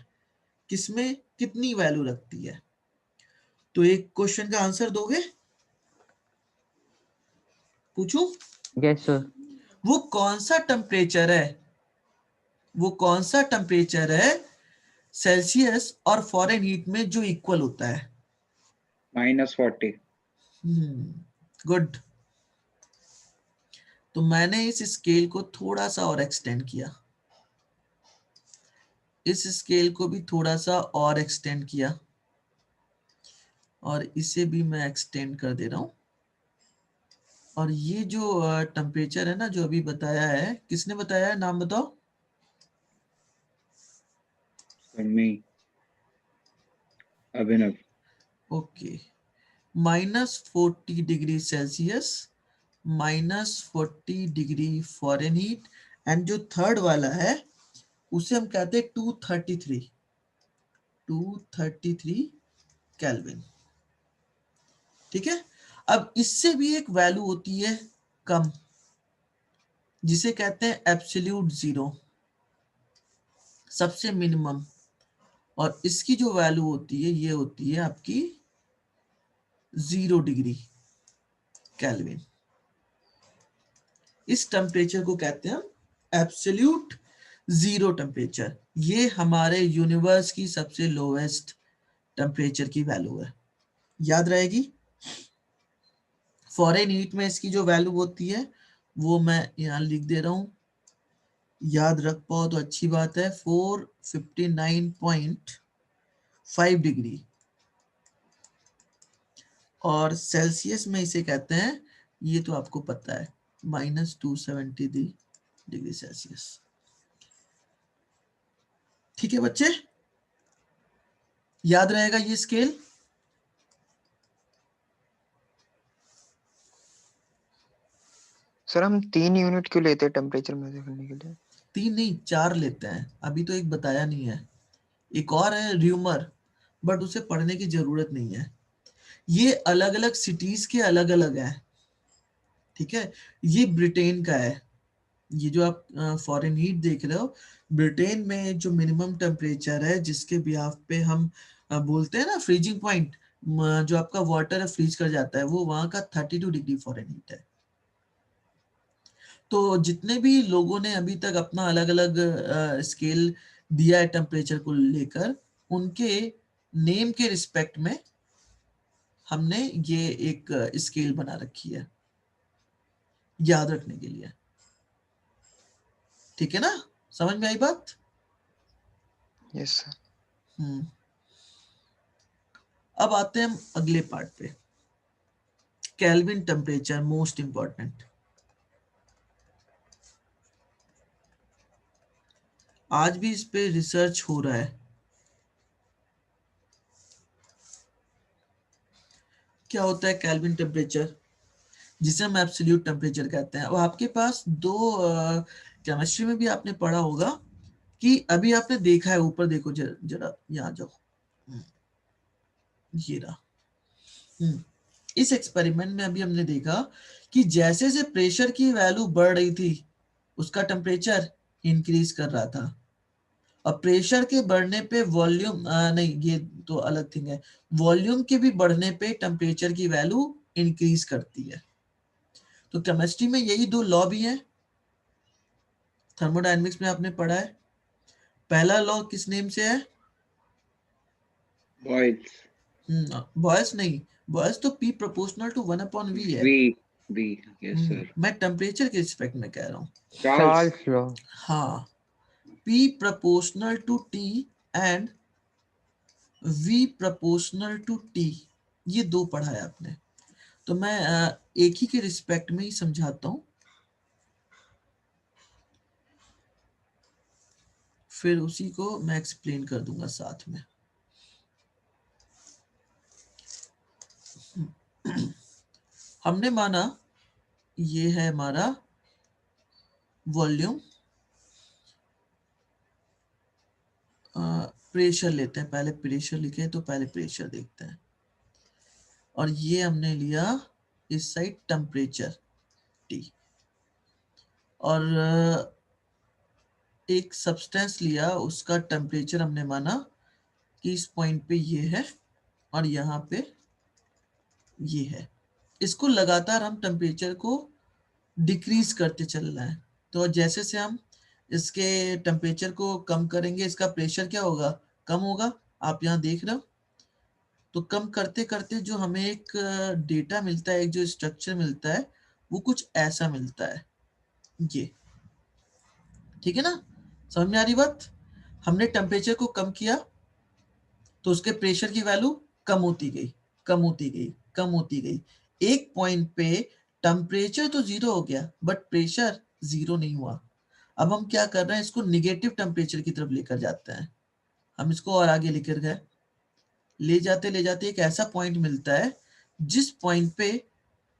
किसमें कितनी वैल्यू रखती है। तो एक क्वेश्चन का आंसर दोगे, पूछूं? Yes sir. वो कौन सा टेम्परेचर है, वो कौन सा टेम्परेचर है सेल्सियस और फ़ारेनहीट में जो इक्वल होता है? -40। गुड। तो मैंने इस स्केल को थोड़ा सा और एक्सटेंड किया, इस स्केल को भी थोड़ा सा और एक्सटेंड किया, और इसे भी मैं एक्सटेंड कर दे रहा हूं। और ये जो टेम्परेचर है ना, जो अभी बताया है, किसने बताया है, नाम बताओ। Me, Abhinav. Okay, -40 degree Celsius, -40 degree Fahrenheit, and जो थर्ड वाला है उसे हम कहते हैं 233 केल्विन। ठीक है। अब इससे भी एक वैल्यू होती है कम, जिसे कहते हैं एब्सोल्यूट जीरो, सबसे मिनिमम, और इसकी जो वैल्यू होती है ये होती है आपकी 0 डिग्री केल्विन। इस टेम्परेचर को कहते हैं हम एब्सोल्यूट जीरो टेम्परेचर। ये हमारे यूनिवर्स की सबसे लोवेस्ट टेम्परेचर की वैल्यू है, याद रहेगी। फ़ारेनहीट में इसकी जो वैल्यू होती है वो मैं यहाँ लिख दे रहा हूँ, याद रख पाओ तो अच्छी बात है, 459.5 डिग्री। और सेल्सियस में इसे कहते हैं, ये तो आपको पता है, -273 डिग्री सेल्सियस। ठीक है बच्चे, याद रहेगा ये स्केल। सर हम 3 यूनिट क्यों लेते हैं टेम्परेचर मेजर करने के लिए? 3 नहीं 4 लेते हैं, अभी तो एक बताया नहीं है, एक और है र्यूमर, बट उसे पढ़ने की जरूरत नहीं है। ये अलग अलग सिटीज के अलग अलग है। ठीक है, ये ब्रिटेन का है, ये जो आप फ़ारेनहीट देख रहे हो, ब्रिटेन में जो मिनिमम टेम्परेचर है जिसके बिहाफ पे हम बोलते हैं ना फ्रीजिंग पॉइंट, जो आपका वाटर है फ्रीज कर जाता है, वो वहां का 32 डिग्री फ़ारेनहीट है। तो जितने भी लोगों ने अभी तक अपना अलग अलग स्केल दिया है टेम्परेचर को लेकर, उनके नेम के रिस्पेक्ट में हमने ये एक स्केल बना रखी है, याद रखने के लिए। ठीक है ना, समझ में आई बात? Yes sir. अब आते हैं हम अगले पार्ट पे, केल्विन टेम्परेचर, मोस्ट इंपॉर्टेंट। आज भी इस पे रिसर्च हो रहा है। क्या होता है केल्विन टेम्परेचर, जिसे हम एब्सोल्यूट टेम्परेचर कहते हैं। अब आपके पास दो, केमिस्ट्री में भी आपने पढ़ा होगा कि अभी आपने देखा है, ऊपर देखो जरा यहाँ जाओ, ये रहा। इस एक्सपेरिमेंट में अभी हमने देखा कि जैसे जैसे प्रेशर की वैल्यू बढ़ रही थी, उसका टेम्परेचर इंक्रीज कर रहा था। और प्रेशर के बढ़ने पे वॉल्यूम नहीं, ये तो अलग थिंग है। वॉल्यूम के भी बढ़ने पे टेम्परेचर की वैल्यू इंक्रीज करती है। तो केमिस्ट्री में यही दो लॉ भी हैं, थर्मोडायनेमिक्स में आपने पढ़ा है। पहला लॉ किस नेम से है? बॉयल्स। बॉयस नहीं, बॉयस तो P प्रोपोर्शनल टू 1/V है। V, yes sir. मैं टेम्परेचर के रिस्पेक्ट में कह रहा हूँ। Charles. Charles law. हाँ, P proportional to T and V proportional to T, ये दो पढ़ा है आपने। तो मैं एक ही के रिस्पेक्ट में ही समझाता हूँ, फिर उसी को मैं एक्सप्लेन कर दूंगा साथ में। हमने माना ये है हमारा वॉल्यूम, प्रेशर लेते हैं, पहले प्रेशर लिखे तो पहले प्रेशर देखते हैं। और ये हमने लिया इस साइड टेम्परेचर T, और एक सब्सटेंस लिया, उसका टेम्परेचर हमने माना कि इस पॉइंट पे ये है और यहाँ पे ये है। इसको लगातार हम टेम्परेचर को डिक्रीज करते चल रहे हैं। तो जैसे से हम इसके टेम्परेचर को कम करेंगे, इसका प्रेशर क्या होगा? कम होगा। आप यहाँ देख रहे हो। तो कम करते करते जो हमें एक डेटा मिलता है, एक जो स्ट्रक्चर मिलता है, वो कुछ ऐसा मिलता है, ये। ठीक है ना, समझ में आ रही बात? हमने टेम्परेचर को कम किया तो उसके प्रेशर की वैल्यू कम होती गई, कम होती गई, कम होती गई। एक पॉइंट पे टेम्परेचर तो जीरो हो गया, बट प्रेशर जीरो नहीं हुआ। अब हम क्या कर रहे हैं, इसको निगेटिव टेम्परेचर की तरफ लेकर जाते हैं। हम इसको और आगे लेकर गए, ले जाते एक ऐसा पॉइंट मिलता है जिस पॉइंट पे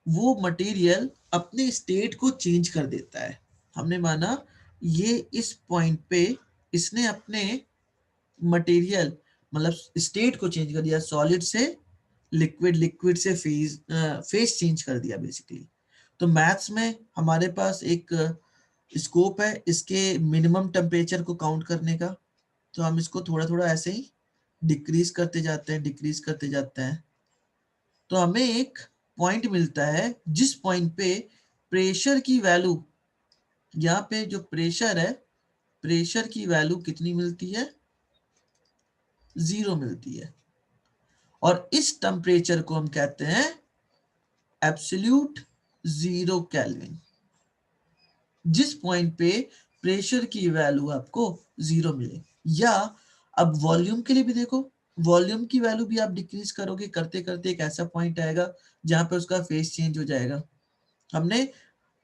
वो मटेरियल अपने स्टेट को चेंज कर देता है। हमने माना ये इस पॉइंट पे इसने अपने मटेरियल मतलब स्टेट को चेंज कर दिया, सॉलिड से लिक्विड, लिक्विड से फेज चेंज कर दिया बेसिकली। तो मैथ्स में हमारे पास एक स्कोप है इसके मिनिमम टेम्परेचर को काउंट करने का। तो हम इसको थोड़ा थोड़ा ऐसे ही डिक्रीज करते जाते हैं, डिक्रीज करते जाते हैं। तो हमें एक पॉइंट मिलता है जिस पॉइंट पे प्रेशर की वैल्यू, यहाँ पे जो प्रेशर है, प्रेशर की वैल्यू कितनी मिलती है? जीरो मिलती है। और इस टेम्परेचर को हम कहते हैं एब्सोल्यूट जीरो केल्विन। जिस पॉइंट पे प्रेशर की वैल्यू आपको जीरो मिले। या अब वॉल्यूम के लिए भी देखो, वॉल्यूम की वैल्यू भी आप डिक्रीज करोगे, करते करते एक ऐसा पॉइंट आएगा जहां पे उसका फेस चेंज हो जाएगा। हमने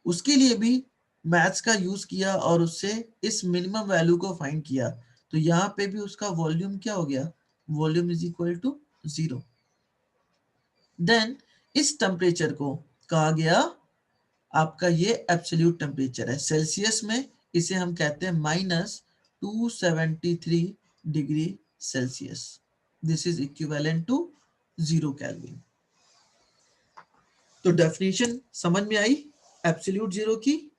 उसके लिए भी मैथ्स का यूज किया और उससे इस मिनिमम वैल्यू को फाइंड किया। तो यहाँ पे भी उसका वॉल्यूम क्या हो गया? Volume is equal to zero. Then इस टेम्परेचर को कहा गया आपका ये एब्सोल्यूट टेम्परेचर है। सेल्सियस में इसे हम कहते हैं -273 degree Celsius. This is equivalent to 0 kelvin. तो डेफिनेशन समझ में आई एब्सोल्यूट जीरो की?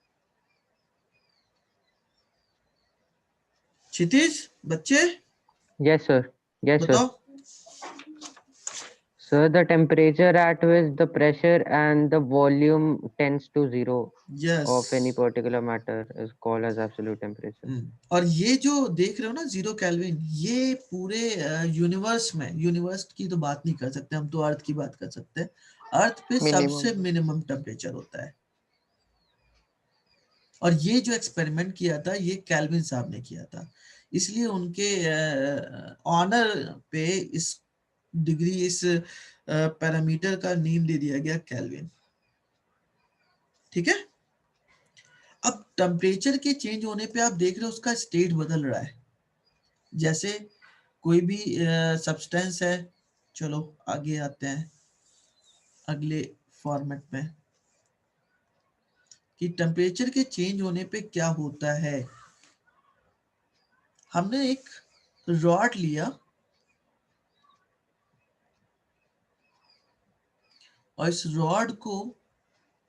क्षितिज, बच्चे Yes sir. Yes sir. बताओ। Sir, the temperature at which the pressure and the volume tends to zero yes. of any particular matter is called as absolute temperature. और ये जो देख रहे हो ना 0 केल्विन, ये पूरे यूनिवर्स में, यूनिवर्स की तो बात नहीं कर सकते हम, तो अर्थ की बात कर सकते हैं। अर्थ पे Minimum. सबसे मिनिमम टेम्परेचर होता है। और ये जो एक्सपेरिमेंट किया था ये केल्विन साहब ने किया था, इसलिए उनके ऑनर पे इस डिग्री, इस पैरामीटर का नेम दे दिया गया केल्विन। ठीक है। अब टेम्परेचर के चेंज होने पे आप देख रहे हो उसका स्टेट बदल रहा है। जैसे कोई भी सब्सटेंस है, चलो आगे आते हैं अगले फॉर्मेट में कि टेम्परेचर के चेंज होने पे क्या होता है। हमने एक रॉड लिया और इस रॉड को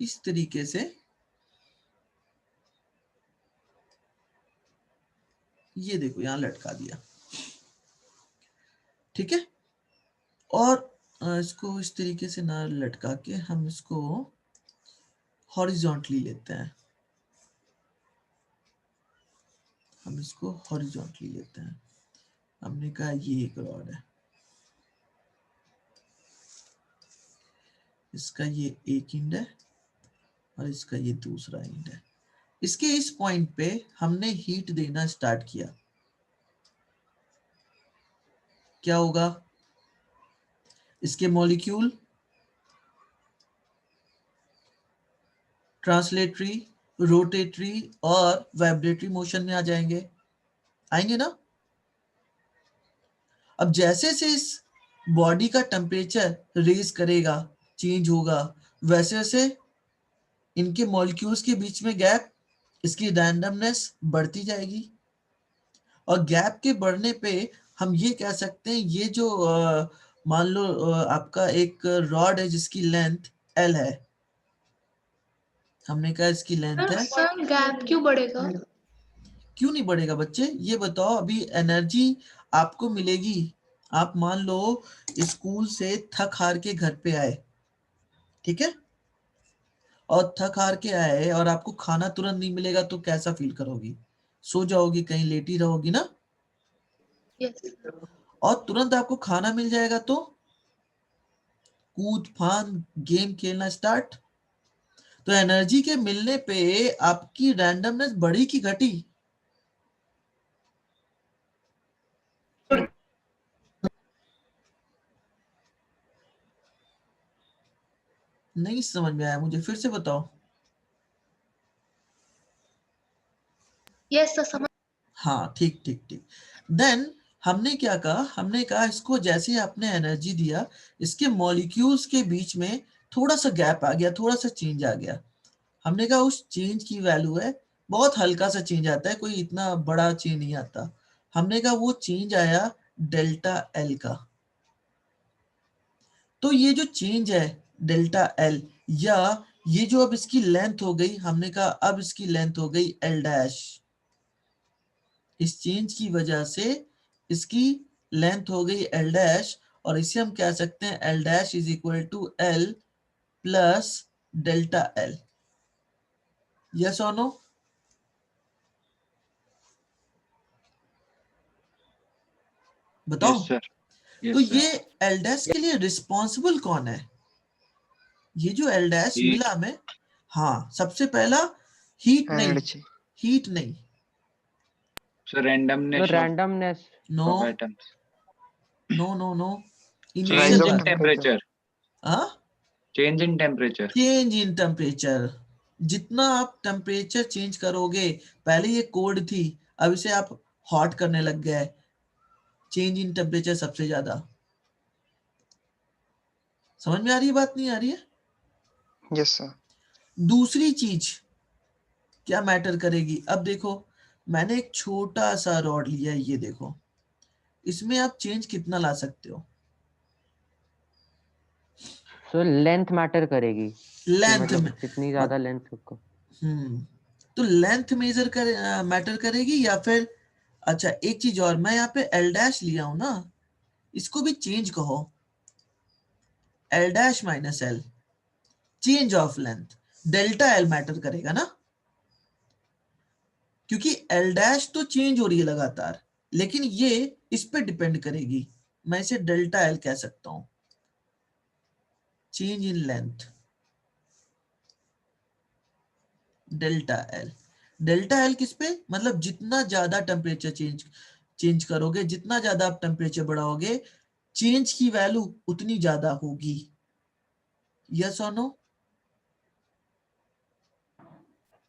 इस तरीके से ये देखो यहां लटका दिया। ठीक है। और इसको इस तरीके से ना लटका के हम इसको हॉरिजॉन्टली लेते हैं। हम इसको हॉरिजॉन्टली लेते हैं। हमने कहा ये एक रॉड है, इसका ये एक एंड है और इसका ये दूसरा एंड है। इसके इस पॉइंट पे हमने हीट देना स्टार्ट किया। क्या होगा? इसके मॉलिक्यूल ट्रांसलेटरी, रोटेटरी और वाइब्रेटरी मोशन में आ जाएंगे, आएंगे ना। अब जैसे से इस बॉडी का टेम्परेचर रेज करेगा, चेंज होगा, वैसे वैसे इनके मॉलिक्यूल्स के बीच में गैप, इसकी रैंडमनेस बढ़ती जाएगी। और गैप के बढ़ने पे हम ये कह सकते हैं ये जो मान लो आपका एक रॉड है जिसकी लेंथ L है, हमने कहा इसकी लेंथ है। सर गैप क्यों बढ़ेगा? क्यों नहीं बढ़ेगा बच्चे, ये बताओ। अभी एनर्जी आपको मिलेगी, आप मान लो स्कूल से थक हार के घर पे आए, ठीक है, और थक हार के आए और आपको खाना तुरंत नहीं मिलेगा तो कैसा फील करोगी? सो जाओगी, कहीं लेटी रहोगी ना। यस। और तुरंत आपको खाना मिल जाएगा तो कूद फान गेम खेलना स्टार्ट। तो एनर्जी के मिलने पे आपकी रैंडमनेस बढ़ी कि घटी? नहीं समझ में आया मुझे, फिर से बताओ। यस सर समझ। हाँ ठीक ठीक ठीक। देन हमने क्या कहा, हमने कहा इसको जैसे ही आपने एनर्जी दिया, इसके मॉलिक्यूल्स के बीच में थोड़ा सा गैप आ गया, थोड़ा सा चेंज आ गया। हमने कहा उस चेंज की वैल्यू है, बहुत हल्का सा चेंज आता है, कोई इतना बड़ा चेंज नहीं आता। हमने कहा वो चेंज आया डेल्टा एल का। तो ये जो चेंज है डेल्टा एल, या ये जो अब इसकी लेंथ हो गई, हमने कहा अब इसकी लेंथ हो गई एल डैश। इस चेंज की वजह से इसकी लेंथ हो गई एल डैश, और इसे हम कह सकते हैं L dash is equal to L plus delta L. Yes और नो? बताओ। Yes, sir. तो Yes, sir. ये एल डैश के लिए रिस्पॉन्सिबल कौन है? ये जो एल डैश Heat. मिला हमें, हाँ, सबसे पहला हीट नहीं, एनर्जी। हीट नहीं, So randomness of randomness no atoms. No no no, Change Rise initial of in one. temperature. हाँ, Change in temperature. Change in temperature. जितना आप टेम्परेचर चेंज करोगे, पहले ये कोल्ड थी, अब इसे आप हॉट करने लग गए, चेंज इन टेम्परेचर सबसे ज्यादा। समझ में आ रही है बात, नहीं आ रही है? Yes sir. दूसरी चीज क्या मैटर करेगी, अब देखो मैंने एक छोटा सा रॉड लिया, ये देखो, इसमें आप चेंज कितना ला सकते हो? so length मैटर करेगी कि लेंथ मतलब में। जितनी ज्यादा लेंथ होगा। तो लेंथ मेजर कर मैटर करेगी या फिर, अच्छा एक चीज और, मैं यहाँ पे एल डैश लिया हूं ना, इसको भी चेंज कहो, L dash minus L, change of length, delta L matter करेगा ना, क्योंकि एल डैश तो चेंज हो रही है लगातार, लेकिन ये इस पे डिपेंड करेगी। मैं इसे डेल्टा एल कह सकता हूं, change in length, delta L. Delta L किस पे, मतलब जितना ज्यादा टेम्परेचर चेंज करोगे, जितना ज्यादा आप टेम्परेचर बढ़ाओगे, चेंज की वैल्यू उतनी ज्यादा होगी। यस और no?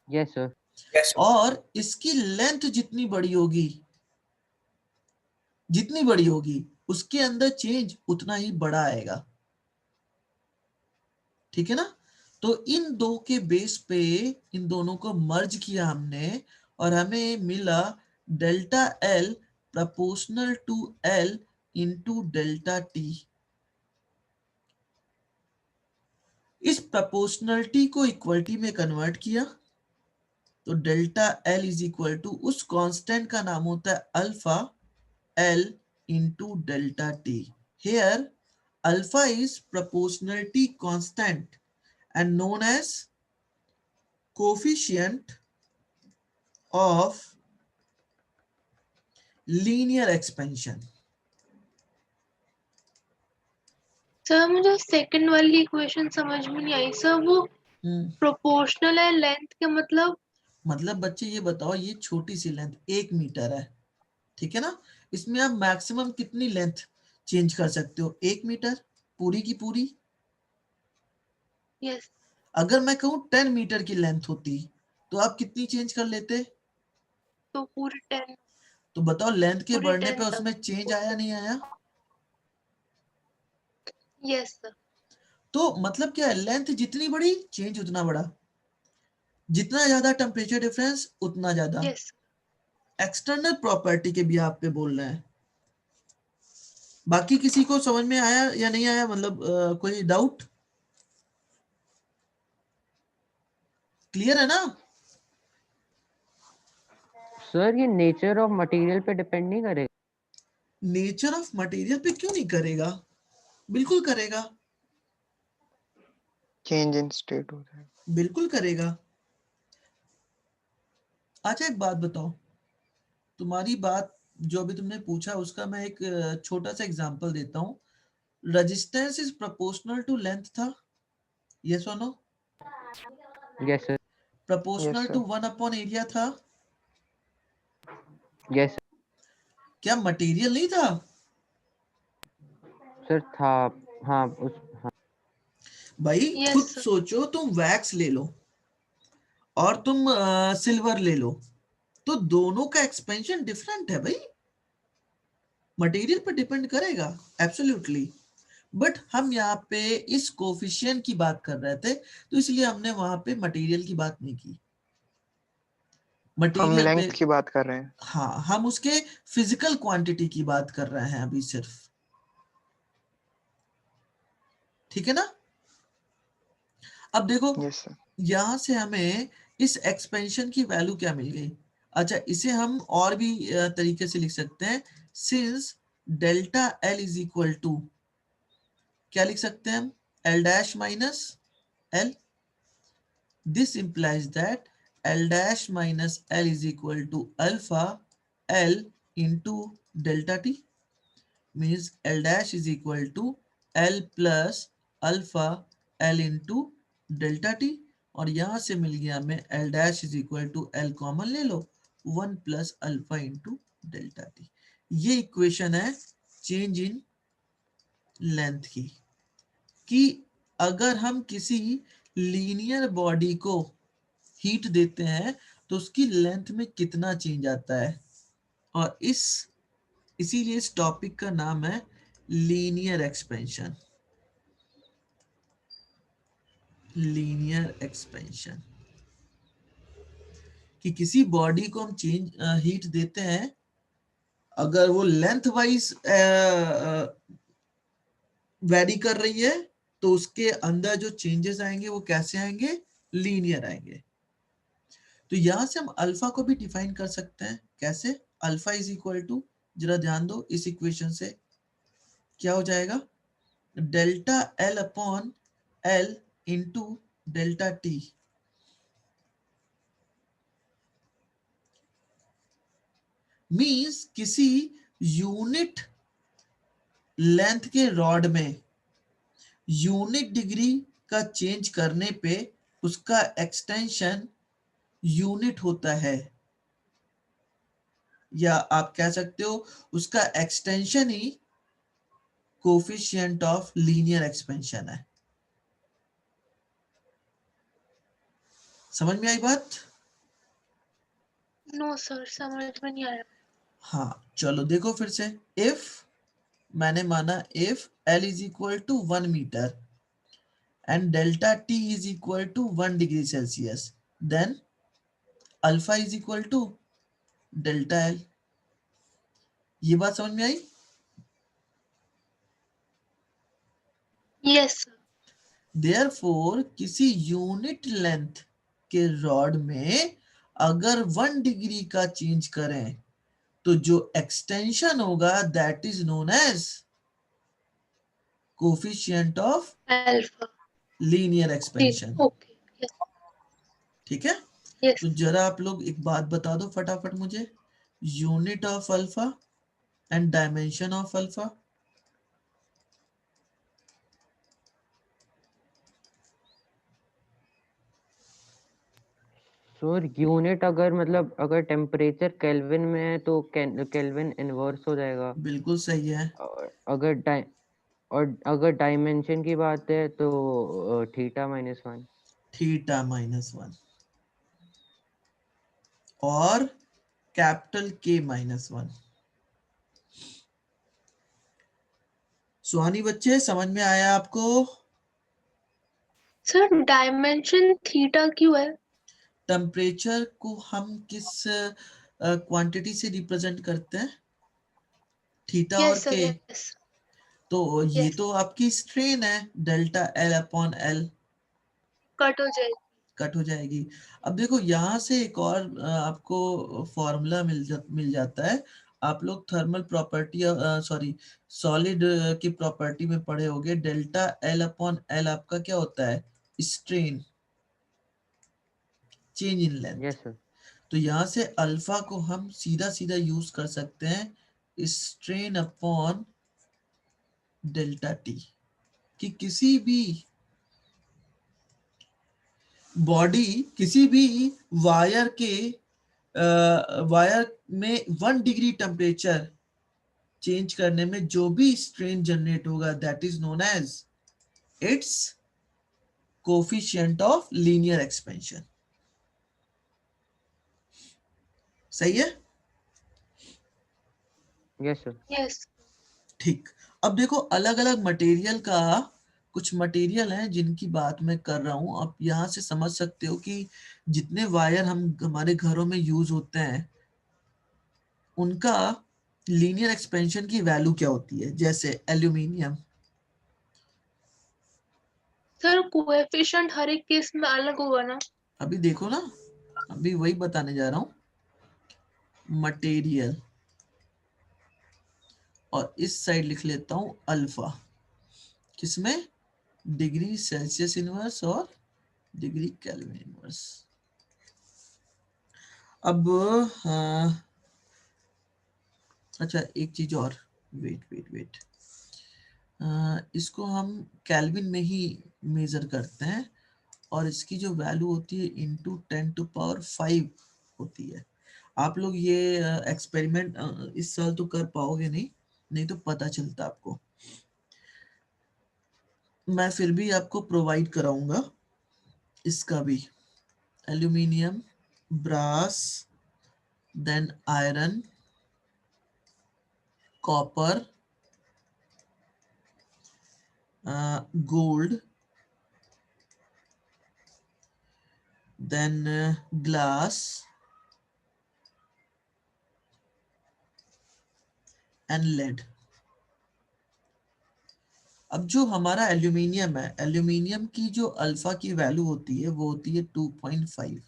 Yes sir. Yes, sir. और इसकी लेंथ जितनी बड़ी होगी, जितनी बड़ी होगी उसके अंदर चेंज उतना ही बड़ा आएगा। ठीक है ना? तो इन दो के बेस पे इन दोनों को मर्ज किया हमने और हमें मिला delta L proportional to L into delta T. इस प्रोपोर्शनलिटी को इक्वलिटी में कन्वर्ट किया तो delta L is equal to, उस कांस्टेंट का नाम होता है alpha L into delta T. Here alpha is proportionality constant and known as coefficient of linear expansion. Sir मुझे सेकंड वाली इक्वेशन समझ में नहीं आई सर, वो प्रोपोर्शनल है लेंथ के मतलब बच्चे ये बताओ, ये छोटी सी लेंथ 1 मीटर है, ठीक है ना? इसमें आप मैक्सिमम कितनी लेंथ चेंज कर सकते हो? 1 मीटर पूरी की पूरी। यस, अगर मैं कहूँ 10 मीटर की लेंथ होती तो आप कितनी चेंज कर लेते? तो पूरी 10, तो बताओ लेंथ के पूरी बढ़ने 10 पे तक। उसमें चेंज आया नहीं आया? यस सर, तो मतलब क्या है, लेंथ जितनी बड़ी चेंज उतना बड़ा, जितना ज्यादा टेम्परेचर डिफरेंस उतना ज्यादा। यस एक्सटर्नल प्रॉपर्टी के भी आप पे बोल रहे हैं। बाकी किसी को समझ में आया या नहीं आया, मतलब कोई डाउट? क्लियर है ना? सर ये नेचर ऑफ मटेरियल पे डिपेंड नहीं करेगा? नेचर ऑफ मटेरियल पे क्यों नहीं करेगा, बिल्कुल करेगा, चेंज इन स्टेट होता है। बिल्कुल करेगा। अच्छा एक बात बताओ, तुम्हारी बात जो अभी तुमने पूछा उसका मैं एक छोटा सा एग्जांपल देता हूँ। Resistance is proportional to length था, यस और no? Yes sir. Proportional sir. To 1 upon area था। यस क्या मटेरियल नहीं था? सर था। हाँ हाँ। भाई यस खुद सर, सोचो, तुम वैक्स ले लो और तुम सिल्वर ले लो, तो दोनों का एक्सपेंशन डिफरेंट है भाई, मटेरियल पर डिपेंड करेगा एब्सोल्युटली। बट हम यहाँ पे इस कोफिशिएंट की बात कर रहे थे, तो इसलिए हमने वहां पे मटेरियल की बात नहीं की। हम मटेरियल पे, लेंथ की बात कर रहे हैं। हाँ, हम उसके फिजिकल क्वांटिटी की बात कर रहे हैं अभी सिर्फ। ठीक है ना? अब देखो, यस सर। यहां से हमें इस एक्सपेंशन की वैल्यू क्या मिल गई। अच्छा, इसे हम और भी तरीके से लिख सकते हैं। Since delta L is equal to, क्या लिख सकते हैं हम? L dash minus L. This implies that L dash minus L is equal to alpha L into delta t, means L dash is equal to L plus alpha L into delta t। और यहां से मिल गया हमें L dash is equal to L common ले लो, 1 plus alpha into delta t। ये equation है change in length की, कि अगर हम किसी लीनियर बॉडी को हीट देते हैं तो उसकी लेंथ में कितना चेंज आता है। और इसीलिए इस टॉपिक का नाम है लीनियर एक्सपेंशन। लीनियर एक्सपेंशन, कि किसी बॉडी को हम हीट देते हैं, अगर वो लेंथ वाइज वेरी कर रही है तो उसके अंदर जो चेंजेस आएंगे वो कैसे आएंगे? लीनियर आएंगे। तो यहां से हम अल्फा को भी डिफाइन कर सकते हैं। कैसे? अल्फा इज इक्वल टू, जरा ध्यान दो, इस इक्वेशन से क्या हो जाएगा? Delta L upon L into delta T. Means किसी यूनिट लेंथ के रॉड में यूनिट डिग्री का चेंज करने पे उसका एक्सटेंशन यूनिट होता है, या आप कह सकते हो उसका extension he coefficient of linear expansion है। समझ में आई बात? नो सर, समझ में नहीं आया। हाँ चलो देखो फिर से। इफ मैंने माना if L is equal to 1 metre and delta T is equal to 1 degree Celsius, then alpha is equal to delta L। ये बात समझ में आई? Yes sir. देयरफॉर किसी यूनिट लेंथ के रॉड में अगर 1 डिग्री का चेंज करें तो जो एक्सटेंशन होगा that is known as coefficient of alpha. Linear expansion. Okay. Yes. ठीक है, यस। तो जरा आप लोग एक बात बता दो फटाफट मुझे, unit of alpha and dimension of alpha. Sir unit अगर मतलब अगर टेम्परेचर केल्विन में है तो केल्विन इनवर्स हो जाएगा। बिल्कुल सही है। और अगर डायमेंशन की बात है तो थीटा -1। थीटा -1 और कैपिटल K -1। सुहानी बच्चे समझ में आया आपको? सर डायमेंशन थीटा क्यों है? टेम्परेचर को हम किस क्वांटिटी से रिप्रेजेंट करते हैं? थीटा और यस सर। के। यस। तो ये यस। तो आपकी स्ट्रेन है, delta L upon L cut हो जाएगी। कट हो जाएगी। अब देखो यहाँ से एक और आपको फॉर्मूला मिल जाता है। आप लोग थर्मल प्रॉपर्टी सॉरी सॉलिड की प्रॉपर्टी में पढ़े होंगे, डेल्टा L अपॉन L आपका क्या होता है? Strain, change in length. Yes sir. तो यहाँ से अल्फा को हम सीधा सीधा यूज कर सकते हैं स्ट्रेन अपॉन डेल्टा टी, कि किसी भी बॉडी, किसी भी वायर के वायर में 1 डिग्री टेम्परेचर चेंज करने में जो भी स्ट्रेन जनरेट होगा that is known as its coefficient of linear expansion. सही है? Yes sir. यस। ठीक। अब देखो अलग अलग मटेरियल का, कुछ मटेरियल हैं जिनकी बात मैं कर रहा हूं। आप यहां से समझ सकते हो कि जितने वायर हम हमारे घरों में यूज होते हैं उनका लीनियर एक्सपेंशन की वैल्यू क्या होती है। जैसे एल्यूमिनियम, सर कोएफिशिएंट हर एक केस में अलग होगा ना? अभी देखो ना, अभी वही बताने जा रहा हूं। मटेरियल, और इस साइड लिख लेता हूं अल्फा, किसमें? डिग्री सेल्सियस इनवर्स और डिग्री केल्विन इनवर्स। अब अच्छा एक चीज और, वेट वेट वेट, इसको हम केल्विन में ही मेजर करते हैं और इसकी जो वैल्यू होती है इंटू 10⁵ होती है। आप लोग ये एक्सपेरिमेंट इस साल तो कर पाओगे नहीं, नहीं तो पता चलता आपको। मैं फिर भी आपको प्रोवाइड कराऊंगा इसका भी। Aluminium, brass, then iron, copper, gold, then glass and lead. अब जो हमारा एल्यूमिनियम है, एल्यूमिनियम की जो अल्फा की वैल्यू होती है वो होती है 2.5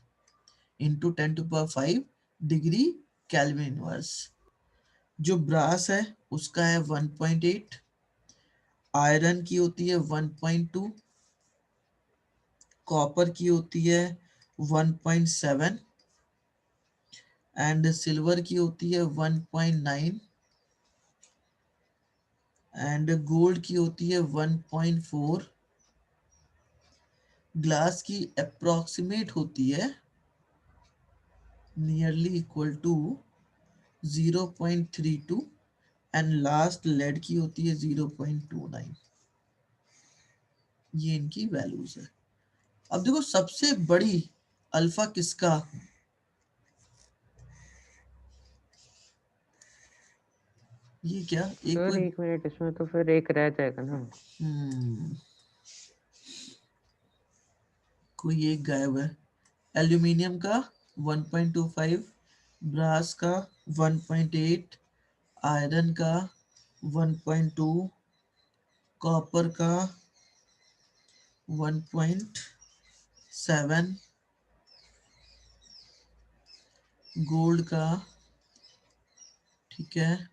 इंटू 10⁵ डिग्री केल्विन इनवर्स। जो ब्रास है उसका है 1.8, आयरन की होती है 1.2, कॉपर की होती है 1.7 एंड सिल्वर की होती है 1.9 एंड गोल्ड की होती है 1.4। ग्लास की अप्रोक्सीमेट होती है nearly equal to 0.32 and last lead की होती है 0.29। ये इनकी वैल्यूज है। अब देखो सबसे बड़ी अल्फा किसका, ये क्या एक सर कोई 1 मिनट, इसमें तो फिर एक रह जाएगा ना। कोई एक गायब है। एल्यूमिनियम का 1.25, ब्रास का 1.8, आयरन का 1.2, कॉपर का 1.7, गोल्ड का, ठीक है,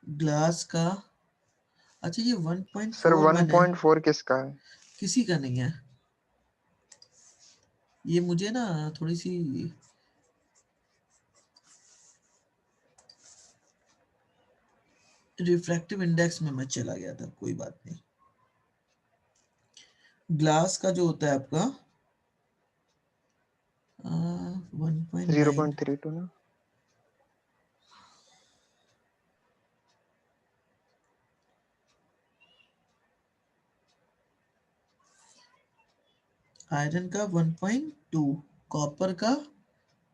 ग्लास का, अच्छा ये 1.4 सर मैंने 1.4 किसका है? किसी का नहीं है। ये मुझे ना थोड़ी सी रिफ्रैक्टिव इंडेक्स में मैं चला गया था, कोई बात नहीं। ग्लास का जो होता है आपका 1.9, 0.32 ना। आयरन का 1.2, कॉपर का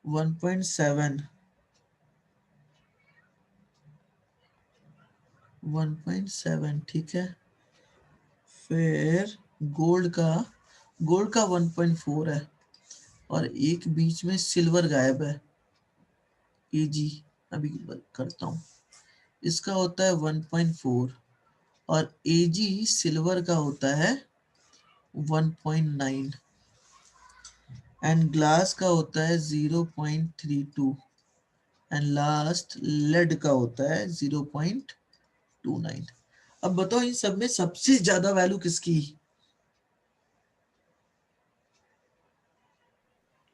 1.7, 1.7, ठीक है। फिर गोल्ड का 1.4 है, और एक बीच में सिल्वर गायब है, Ag, अभी करता हूँ। इसका होता है 1.4 और Ag सिल्वर का होता है 1.9 एंड ग्लास का होता है 0.32 एंड लास्ट लेड का होता है 0.29। अब बताओ इन सब में सबसे ज्यादा वैल्यू किसकी?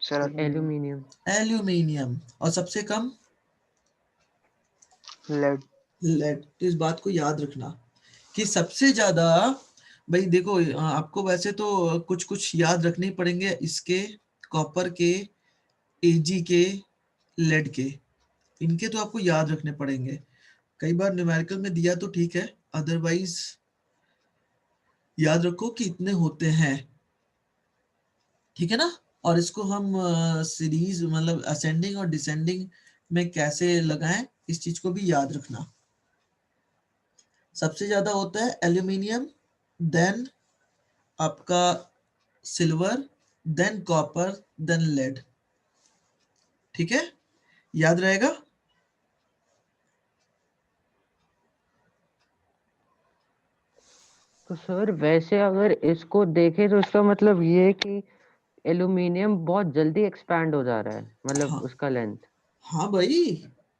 Sir aluminium. एल्यूमिनियम। और सबसे कम? लेड। लेड। तो इस बात को याद रखना कि सबसे ज्यादा, भाई देखो आपको वैसे तो कुछ कुछ याद रखने ही पड़ेंगे, इसके, कॉपर के, एजी के, लेड के, इनके तो आपको याद रखने पड़ेंगे। कई बार न्यूमेरिकल में दिया तो ठीक है, अदरवाइज याद रखो कि इतने होते हैं, ठीक है ना। और इसको हम सीरीज मतलब असेंडिंग और डिसेंडिंग में कैसे लगाएं, इस चीज को भी याद रखना। सबसे ज्यादा होता है एल्यूमिनियम, देन आपका silver, then copper, then lead, ठीक है, याद रहेगा। तो सर वैसे अगर इसको देखें तो इसका मतलब ये है कि एल्यूमिनियम बहुत जल्दी एक्सपैंड हो जा रहा है, मतलब हाँ उसका लेंथ। हाँ भाई,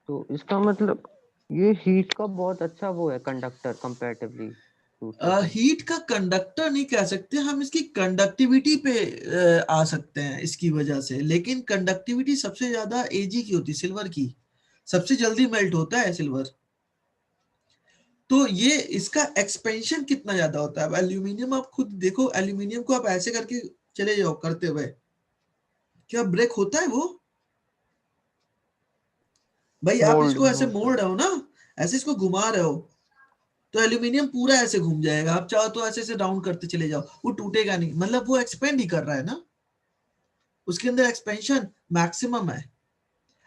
तो इसका मतलब ये हीट का बहुत अच्छा वो है conductor comparatively two sulphur. Heat का कंडक्टर नहीं कह सकते हम, इसकी कंडक्टिविटी पे आ सकते हैं इसकी वजह से, लेकिन कंडक्टिविटी सबसे ज्यादा एजी की होती है, सिल्वर की। सबसे जल्दी मेल्ट होता है सिल्वर। तो ये इसका एक्सपेंशन कितना ज्यादा होता है। अब एल्यूमिनियम आप खुद देखो, एल्यूमिनियम को आप ऐसे करके चले जाओ करते हुए, क्या ब्रेक होता है वो? भाई आप मोल्ड इसको ऐसे मोल्ड मोड़ रहे हो ना, ऐसे इसको घुमा रहे हो, तो एल्यूमिनियम पूरा ऐसे घूम जाएगा। आप चाहो तो ऐसे ऐसे राउंड करते चले जाओ, वो टूटेगा नहीं, मतलब वो एक्सपेंड ही कर रहा है ना, उसके अंदर एक्सपेंशन मैक्सिमम है।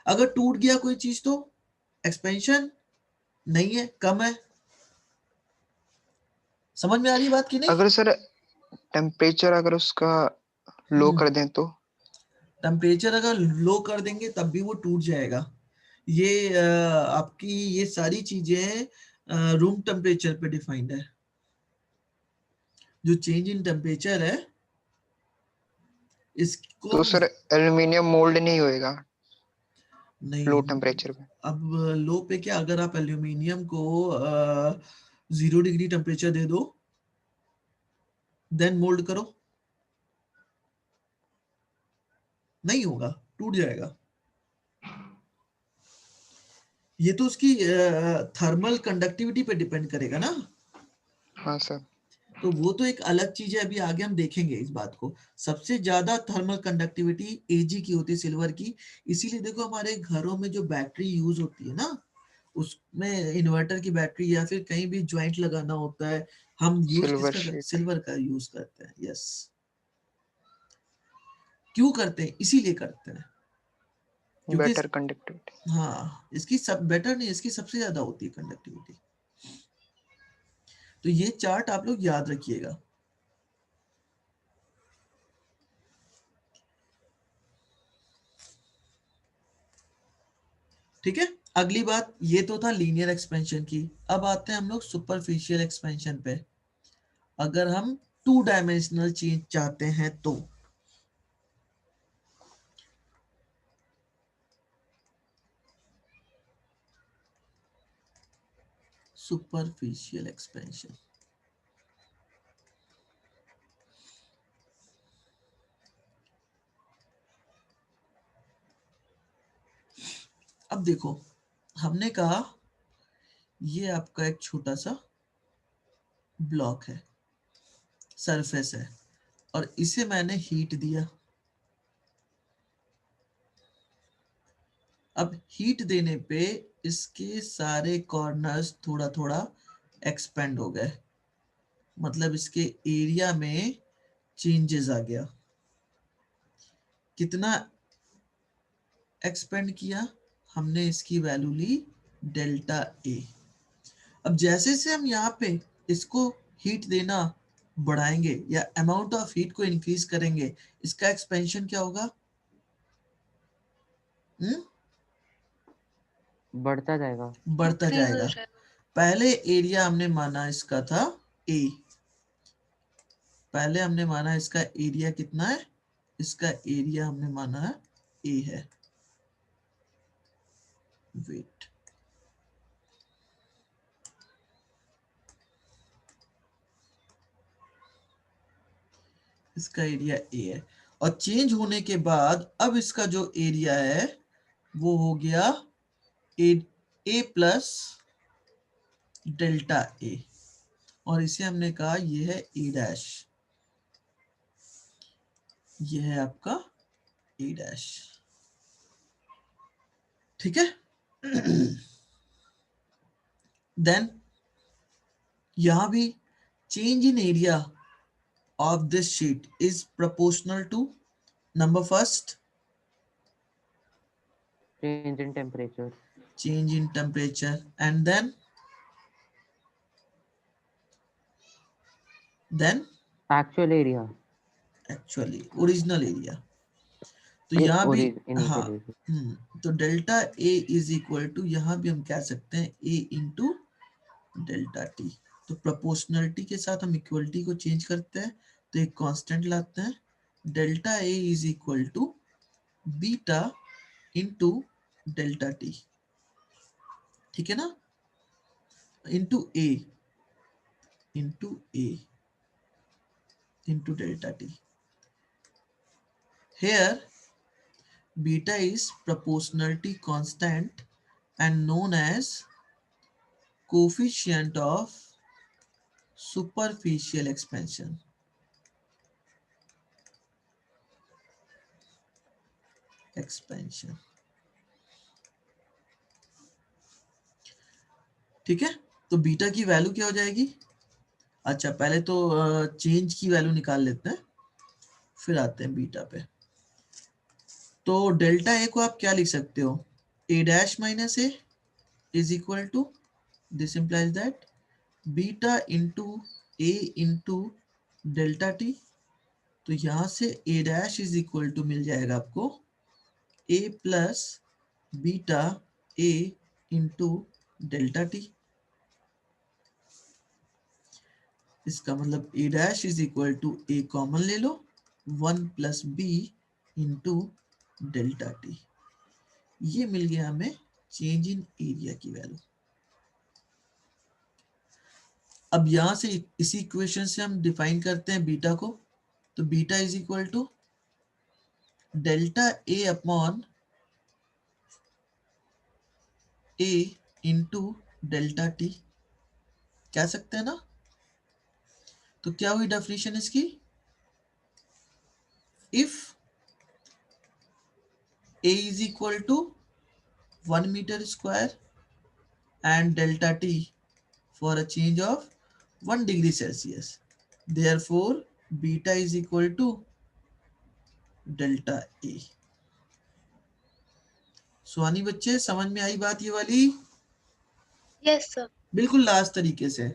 अगर टूट गया कोई चीज तो एक्सपेंशन नहीं है, कम है। समझ में आ रही बात की नहीं? अगर सर टेम्परेचर अगर उसका लो कर दें तो? टेम्परेचर अगर लो कर देंगे तब भी वो टूट जाएगा। ये आपकी ये सारी चीजें रूम टेम्परेचर पे डिफाइंड है। जो चेंज इन टेम्परेचर है इसको तो सर एल्यूमिनियम मोल्ड नहीं होएगा लो नहीं। टेम्परेचर पे? अब लो पे क्या, अगर आप एल्यूमिनियम को 0 डिग्री टेम्परेचर दे दो, देन मोल्ड करो, नहीं होगा, टूट जाएगा। ये तो उसकी थर्मल कंडक्टिविटी पे डिपेंड करेगा ना। हाँ सर। तो वो तो एक अलग चीज है, अभी आगे हम देखेंगे इस बात को। सबसे ज्यादा थर्मल कंडक्टिविटी Ag की होती है, सिल्वर की। इसीलिए देखो हमारे घरों में जो बैटरी यूज होती है ना, उसमें इन्वर्टर की बैटरी या फिर कहीं भी ज्वाइंट लगाना होता है, हम यूज सिल्वर किसका शीट। सिल्वर का यूज करते हैं। यस, क्यों करते हैं? इसीलिए करते हैं क्योंकि बेटर कंडक्टिविटी। हाँ, इसकी सब बेटर नहीं, इसकी सबसे ज्यादा होती है कंडक्टिविटी। तो ये चार्ट आप लोग याद रखिएगा। ठीक है, अगली बात, ये तो था लीनियर एक्सपेंशन की। अब आते हैं हम लोग सुपरफिशियल एक्सपेंशन पे। अगर हम 2 डायमेंशनल चेंज चाहते हैं तो सुपरफिशियल एक्सपेंशन, अब देखो हमने कहा ये आपका एक छोटा सा ब्लॉक है, सरफेस है, और इसे मैंने हीट दिया। अब हीट देने पे इसके सारे कॉर्नर्स थोड़ा थोड़ा एक्सपेंड हो गए, मतलब इसके एरिया में चेंजेस आ गया। कितना एक्सपेंड किया? हमने इसकी वैल्यू ली डेल्टा ए। अब जैसे से हम यहाँ पे इसको हीट देना बढ़ाएंगे या अमाउंट ऑफ हीट को इंक्रीज करेंगे, इसका एक्सपेंशन क्या होगा? बढ़ता जाएगा। बढ़ता Increase हो जाएगा। जाएगा। पहले एरिया हमने माना इसका था ए, पहले हमने माना इसका एरिया कितना है, इसका एरिया हमने माना है ए है। वेट, इसका एरिया ए है, और चेंज होने के बाद अब इसका जो एरिया है वो हो गया ए प्लस डेल्टा ए, और इसे हमने कहा ये है ए डैश, ये है आपका ए डैश। ठीक है, देन यहां भी change in area of this sheet is proportional to number first, change in temperature. change in temperature, and then actual area. actually original area। तो यहाँ भी हाँ, इनिशियल। तो delta A is equal to, यहाँ भी हम कह सकते हैं ए इंटू डेल्टा टी। तो प्रोपोर्शनलिटी के साथ हम इक्वलिटी को चेंज करते हैं, तो एक कांस्टेंट लाते हैं, delta A is equal to beta into delta T. ठीक है ना, into A into delta t. Here beta is proportionality constant and known as coefficient of superficial expansion. ठीक है, तो बीटा की वैल्यू क्या हो जाएगी? अच्छा, पहले तो चेंज की वैल्यू निकाल लेते हैं, फिर आते हैं बीटा पे। तो डेल्टा ए को आप क्या लिख सकते हो? A dash minus A is equal to, this implies that beta into A into delta T. तो यहां से A dash is equal to मिल जाएगा आपको A plus beta A into delta T. इसका मतलब A dash is equal to A common ले लो, 1 plus B into delta T. ये मिल गया हमें चेंज इन एरिया की वैल्यू। अब यहां से इसी इक्वेशन से हम डिफाइन करते हैं बीटा को। तो beta is equal to delta A upon A into delta T, कह सकते हैं ना। तो क्या हुई डेफिनेशन इसकी? If A is equal to 1 meter square and delta T for a change of 1 degree Celsius, therefore beta is equal to delta A. सुहानी बच्चे, समझ में आई बात ये वाली? Yes sir. बिल्कुल लास्ट तरीके से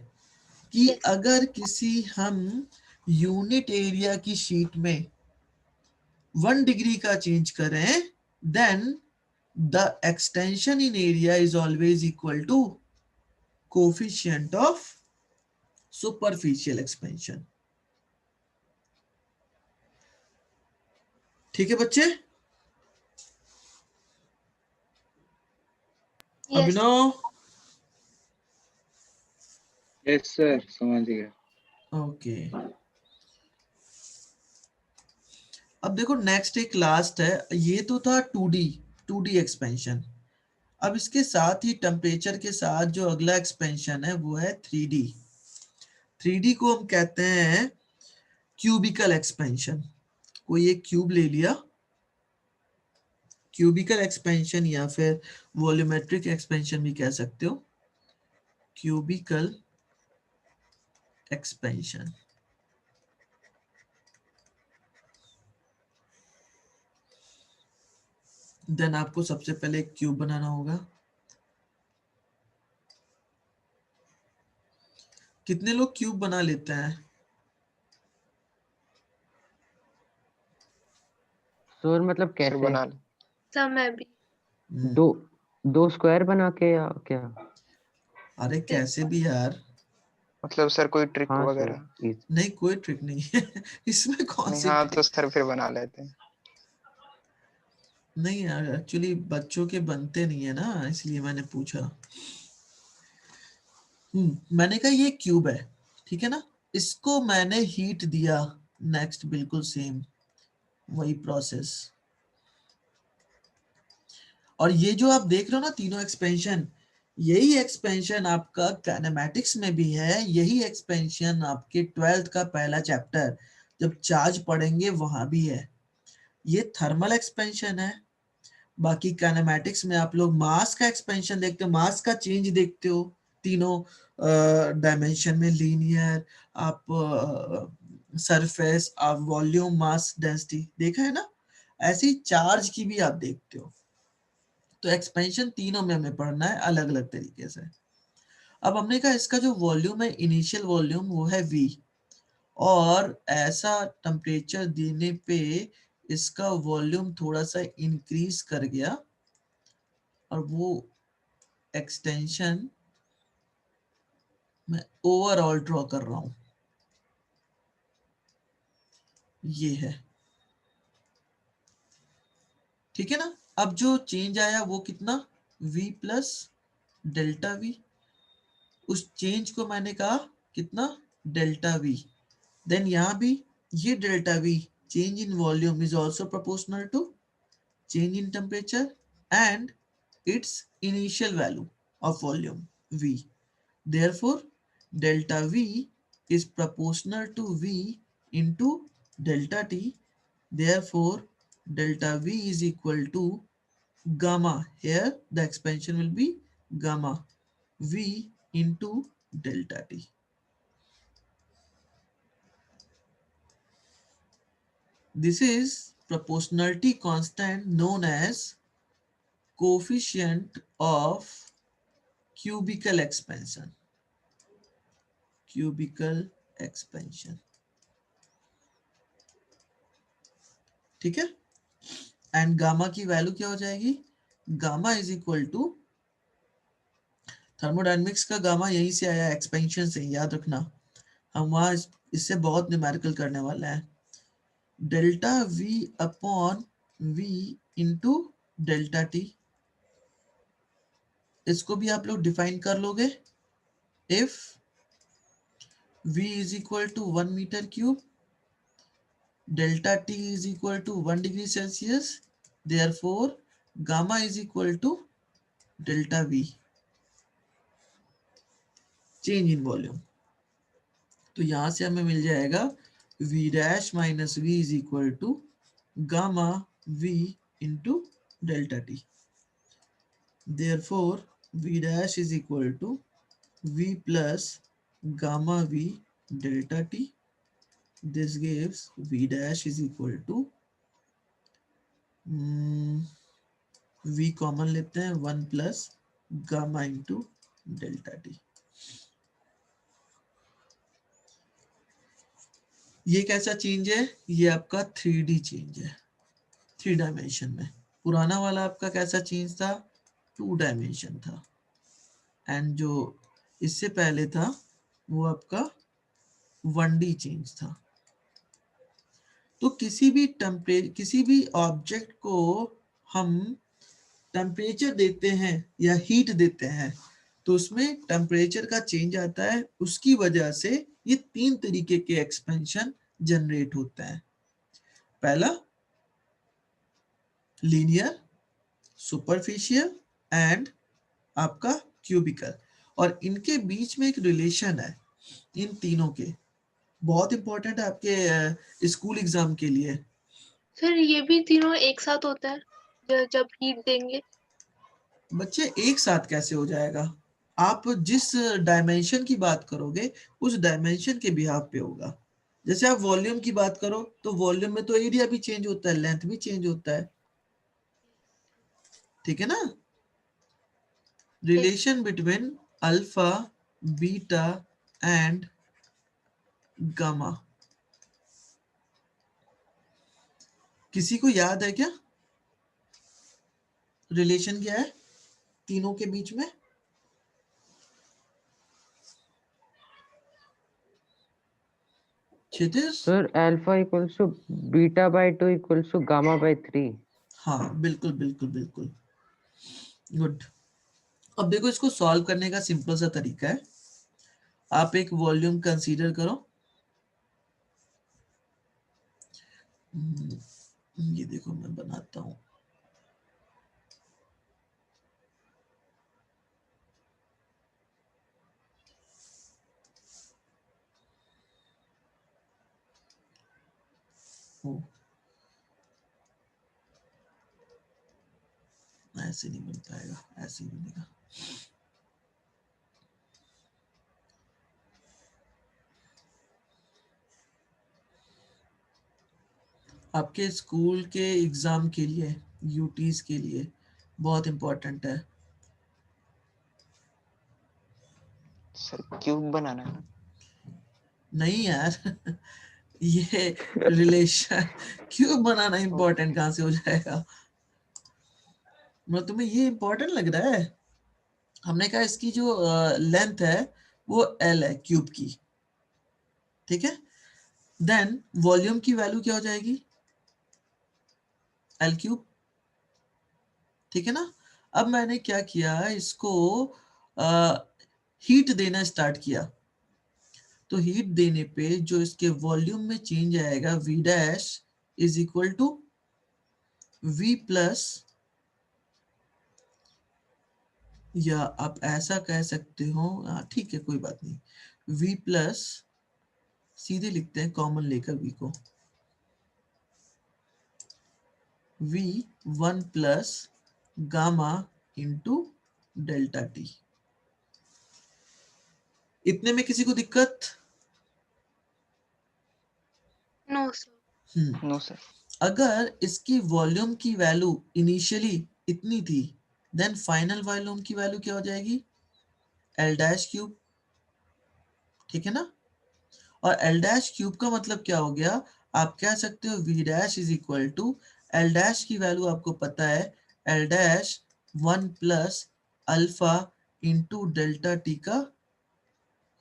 कि Yes. अगर किसी हम यूनिट एरिया की शीट में 1 डिग्री का चेंज करें, then the extension in area is always equal to coefficient of superficial expansion. ठीक है बच्चे? Yes. अभिनव? यस सर, समझ गया। ओके, अब देखो नेक्स्ट एक लास्ट है, ये तो था 2D एक्सपेंशन। अब इसके साथ ही टेम्परेचर के साथ जो अगला एक्सपेंशन है वो है 3D को हम कहते हैं क्यूबिकल एक्सपेंशन। कोई एक क्यूब ले लिया, क्यूबिकल एक्सपेंशन या फिर वॉल्यूमेट्रिक एक्सपेंशन भी कह सकते हो, क्यूबिकल एक्सपेंशन। देन आपको सबसे पहले एक क्यूब बनाना होगा। कितने लोग क्यूब बना लेते हैं? सर मतलब सर कैसे? बना ले। सर मैं भी। दो स्क्वायर बना के या क्या? अरे कैसे भी यार। मतलब सर कोई ट्रिक हाँ वगैरह? सर, नहीं कोई ट्रिक नहीं है इसमें कौन नहीं, सी हाँ ट्रिक? तो सर फिर बना लेते हैं। नहीं यार, एक्चुअली बच्चों के बनते नहीं है ना, इसलिए मैंने पूछा। मैंने कहा ये क्यूब है, ठीक है ना, इसको मैंने हीट दिया। नेक्स्ट बिल्कुल सेम वही प्रोसेस। और ये जो आप देख रहे हो ना तीनों एक्सपेंशन, यही एक्सपेंशन आपका काइनेमैटिक्स में भी है, यही एक्सपेंशन आपके 12th का पहला चैप्टर जब चार्ज पढ़ेंगे वहां भी है। ये थर्मल एक्सपेंशन है। बाकी काइनेमैटिक्स में आप लोग मास का एक्सपेंशन देखते हो, मास का चेंज देखते हो तीनों डायमेंशन में, लीनियर, आप सरफेस, आप वॉल्यूम, मास, डेंसिटी देखा है ना। ऐसे ही चार्ज की भी आप देखते हो। तो एक्सपेंशन तीनों में हमें पढ़ना है अलग अलग तरीके से। अब हमने कहा इसका जो वॉल्यूम है, इनिशियल वॉल्यूम, वो है V, और ऐसा टेम्परेचर देने पे इसका वॉल्यूम थोड़ा सा इंक्रीज कर गया, और वो एक्सटेंशन मैं ओवरऑल ड्रॉ कर रहा हूं, ये है। ठीक है ना। अब जो चेंज आया वो कितना, V प्लस डेल्टा V। उस चेंज को मैंने कहा कितना, डेल्टा V। देन यहां भी ये delta V, change in volume is also proportional to change in temperature and its initial value of volume V. Therefore, delta V is proportional to V into delta T. Therefore, delta V is equal to gamma. Here the expansion will be gamma V into delta T. This is proportionality constant known as coefficient of cubical expansion. Cubical expansion. ठीक है। And gamma की value क्या हो जाएगी, gamma is equal to, thermodynamics का gamma यहीं से आया, एक्सपेंशन से, याद रखना। हम वहां इससे बहुत न्यूमेरिकल करने वाले हैं। Delta V upon V into delta T, इसको भी आप लोग डिफाइन कर लोगे। If V is equal to 1 metre cube, delta T is equal to 1 degree Celsius, therefore gamma is equal to delta V, change in volume. तो यहां से हमें मिल जाएगा v dash minus v is equal to gamma v into delta T. Therefore, v dash is equal to v plus gamma v delta t. This gives v dash is equal to v common लेते हैं 1 plus gamma into delta T. ये कैसा change है? ये आपका 3D change है, 3 dimension में। पुराना वाला आपका कैसा चेंज था? 2 डायमेंशन था। एंड जो इससे पहले था वो आपका 1D चेंज था। तो किसी भी ऑब्जेक्ट को हम टेम्परेचर देते हैं या हीट देते हैं तो उसमें टेम्परेचर का चेंज आता है। उसकी वजह से ये 3 तरीके के एक्सपेंशन जनरेट होते हैं। पहला लीनियर, सुपरफिशियल एंड आपका क्यूबिकल। और इनके बीच में एक रिलेशन है इन तीनों के, बहुत इंपॉर्टेंट है आपके स्कूल एग्जाम के लिए। सर ये भी तीनों एक साथ होता है जब हीट देंगे? बच्चे एक साथ कैसे हो जाएगा? आप जिस डायमेंशन की बात करोगे उस डायमेंशन के बिहाफ पे होगा। जैसे आप वॉल्यूम की बात करो तो वॉल्यूम में तो एरिया भी चेंज होता है, लेंथ भी चेंज होता है, ठीक है ना? Relation between alpha, beta and gamma, किसी को याद है क्या? रिलेशन क्या है तीनों के बीच में? Kshitij? Sir alpha equals to beta by 2 equals to gamma by 3। हाँ बिल्कुल बिल्कुल बिल्कुल, गुड। अब देखो इसको सॉल्व करने का सिंपल सा तरीका है। आप एक वॉल्यूम कंसीडर करो। ये देखो मैं बनाता हूं। ऐसे नहीं बन पाएगा, ऐसे ही बनेगा। आपके स्कूल के एग्जाम के लिए, यूटीज के लिए बहुत इंपॉर्टेंट है। सर क्यूब बनाना है? नहीं यार ये रिलेशन क्यों बनाना इंपॉर्टेंट कहां से हो जाएगा? मतलब तुम्हें ये इंपॉर्टेंट लग रहा है? हमने कहा इसकी जो लेंथ है वो L है क्यूब की, ठीक है? देन वॉल्यूम की वैल्यू क्या हो जाएगी? L क्यूब, ठीक है ना? अब मैंने क्या किया, इसको हीट देना स्टार्ट किया। तो हीट देने पे जो इसके वॉल्यूम में चेंज आएगा v dash is equal to v plus, या आप ऐसा कह सकते हो, ठीक है कोई बात नहीं, v प्लस, सीधे लिखते हैं कॉमन लेकर v को, v1 plus gamma into delta T. इतने में किसी को दिक्कत? No sir. No sir. अगर इसकी वॉल्यूम की वैल्यू इनिशियली इतनी थी, देन फाइनल वॉल्यूम की वैल्यू क्या हो जाएगी? L डैश क्यूब, ठीक है ना? और L डैश क्यूब का मतलब क्या हो गया? आप कह सकते हो V dash is equal to, L dash की वैल्यू आपको पता है, L dash 1 plus alpha into delta T का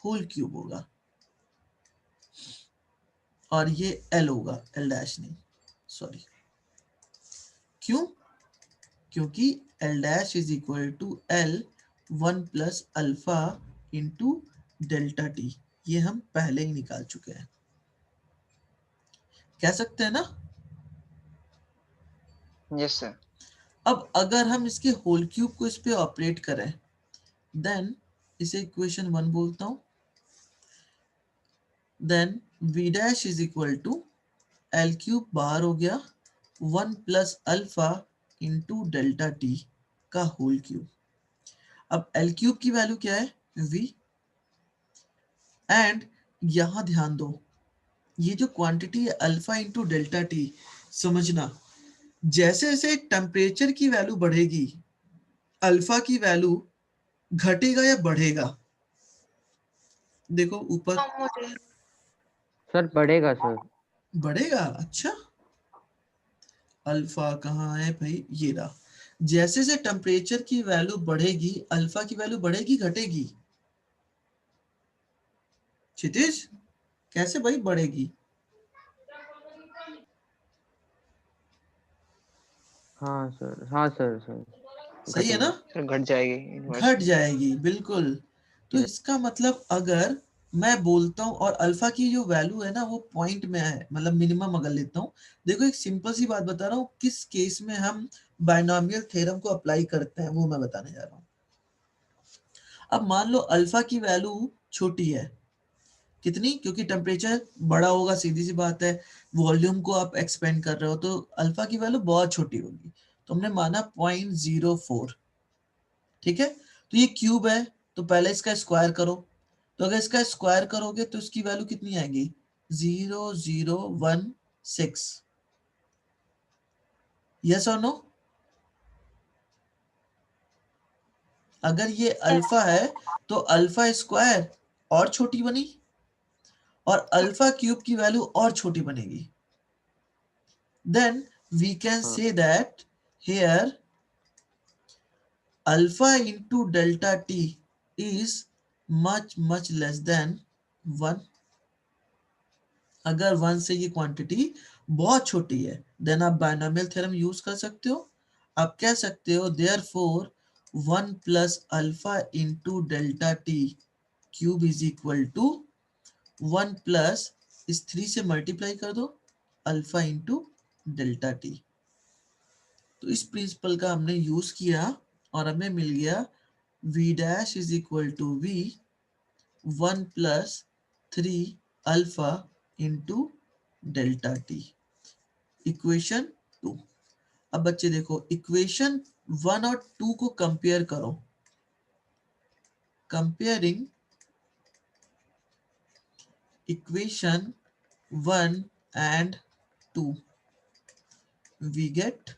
होल क्यूब होगा, और ये L होगा, L डैश नहीं, सॉरी। क्यों? क्योंकि L dash is equal to L 1 plus alpha into delta T, ये हम पहले ही निकाल चुके हैं, कह सकते हैं ना? Yes sir. अब अगर हम इसके होल क्यूब को इस पे ऑपरेट करें, देन इसे इक्वेशन 1 बोलता हूं। Then v dash is equal to L cube बाहर हो गया 1 plus alpha into delta T का होल क्यूब। अब एल क्यूब की वैल्यू क्या है v, एंड यहां ध्यान दो ये जो क्वांटिटी है अल्फा इंटू डेल्टा टी, समझना जैसे जैसे टेम्परेचर की वैल्यू बढ़ेगी अल्फा की वैल्यू घटेगा या बढ़ेगा? देखो ऊपर कम हो जाएगा। सर बढ़ेगा सर। बढ़ेगा। अच्छा, अल्फा कहाँ है भाई, ये रहा। जैसे जैसे टेम्परेचर की वैल्यू बढ़ेगी अल्फा की वैल्यू बढ़ेगी घटेगी? क्षितिज कैसे भाई बढ़ेगी? हाँ सर, हाँ सर सर सही है ना? सर घट जाएगी घट इन्वर्सली। जाएगी बिल्कुल। तो इसका मतलब अगर मैं बोलता हूँ और अल्फा की जो वैल्यू है ना वो पॉइंट में है, मतलब मिनिमम अगर लेता हूँ, देखो एक सिंपल सी बात बता रहा हूँ किस केस में हम बाइनोमियल थ्योरम को अप्लाई करते हैं वो मैं बताने जा रहा हूँ। अब मान लो अल्फा की वैल्यू छोटी है, कितनी? क्योंकि टेम्परेचर बड़ा होगा, सीधी सी बात है, वॉल्यूम को आप एक्सपेंड कर रहे हो तो अल्फा की वैल्यू बहुत छोटी होगी। तो हमने माना 0.04, ठीक है। तो ये क्यूब है तो पहले इसका स्क्वायर करो, तो अगर इसका स्क्वायर करोगे तो इसकी वैल्यू कितनी आएगी? 0016। यस और नो? अगर ये अल्फा है तो अल्फा स्क्वायर और छोटी बनी और अल्फा क्यूब की वैल्यू और छोटी बनेगी। देन वी कैन हाँ say that here alpha into delta t is much less than 1। अगर 1 से ये क्वांटिटी बहुत छोटी है देन आप बाइनोमियल थ्योरम यूज कर सकते हो। आप कह सकते हो therefore 1 plus alpha into delta T cube is equal to 1 plus इस 3 से मल्टीप्लाई कर दो अल्फा इंटू डेल्टा टी। तो इस प्रिंसिपल का हमने यूज किया और हमें मिल गया v dash is equal to v 1 plus 3 alpha into delta T, equation 2। अब बच्चे देखो इक्वेशन 1 और 2 को कंपेयर करो। Comparing equation 1 and 2 we get,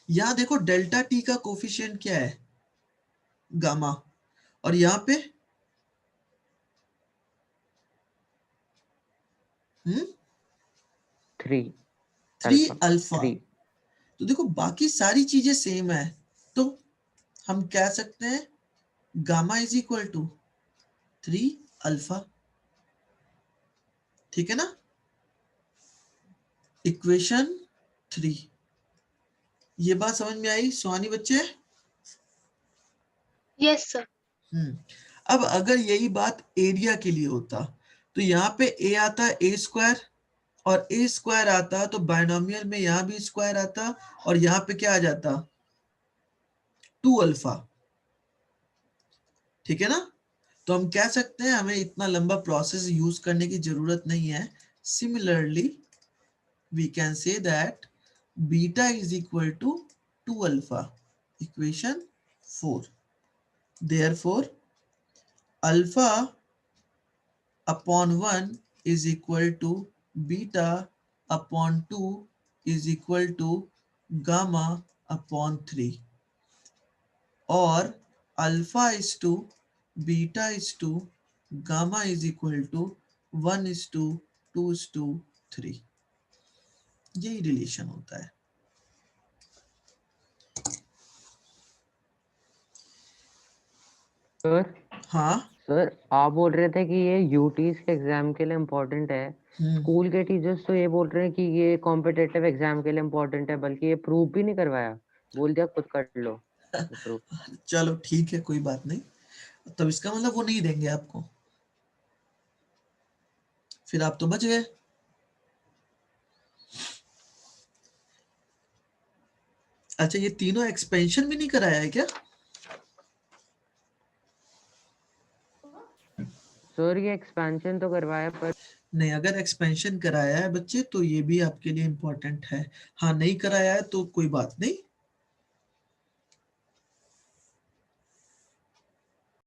यहां देखो डेल्टा टी का कोफिशिएंट क्या है? गामा। और यहां पे 3 अल्फा। तो देखो बाकी सारी चीजें सेम है तो हम कह सकते हैं gamma is equal to 3 alpha, ठीक है ना? इक्वेशन 3। ये बात समझ में आई सुहानी बच्चे? Yes sir. अब अगर यही बात एरिया के लिए होता तो यहाँ पे ए आता है ए स्क्वायर और ए स्क्वायर आता तो बाइनोमियल में यहाँ भी स्क्वायर आता और यहाँ पे क्या आ जाता? 2 अल्फा, ठीक है ना? तो हम कह सकते हैं हमें इतना लंबा प्रोसेस यूज करने की जरूरत नहीं है। Similarly we can say that beta is equal to 2 alpha, equation 4। Therefore alpha upon 1 is equal to beta upon 2 is equal to gamma upon 3, और alpha is to beta is to gamma is equal to 1 is to 2 is to 3। यही relation होता है। Sir हाँ sir आप बोल रहे थे कि ये यूटीज के एग्जाम के लिए इम्पोर्टेंट है, स्कूल के टीचर्स तो ये बोल रहे हैं कि ये कॉम्पिटिटिव एग्जाम के लिए इम्पोर्टेंट है, बल्कि ये प्रूफ भी नहीं करवाया, बोल दिया खुद कर लो प्रूफ। चलो ठीक है कोई बात नहीं, तब इसका मतलब वो नहीं देंगे आपको, फिर आप तो बच गए। अच्छा ये तीनों एक्सपेंशन भी नहीं कराया है क्या? सर ये एक्सपेंशन तो करवाया पर नहीं, अगर एक्सपेंशन कराया है बच्चे तो ये भी आपके लिए इम्पोर्टेंट है। हाँ नहीं कराया है तो कोई बात नहीं,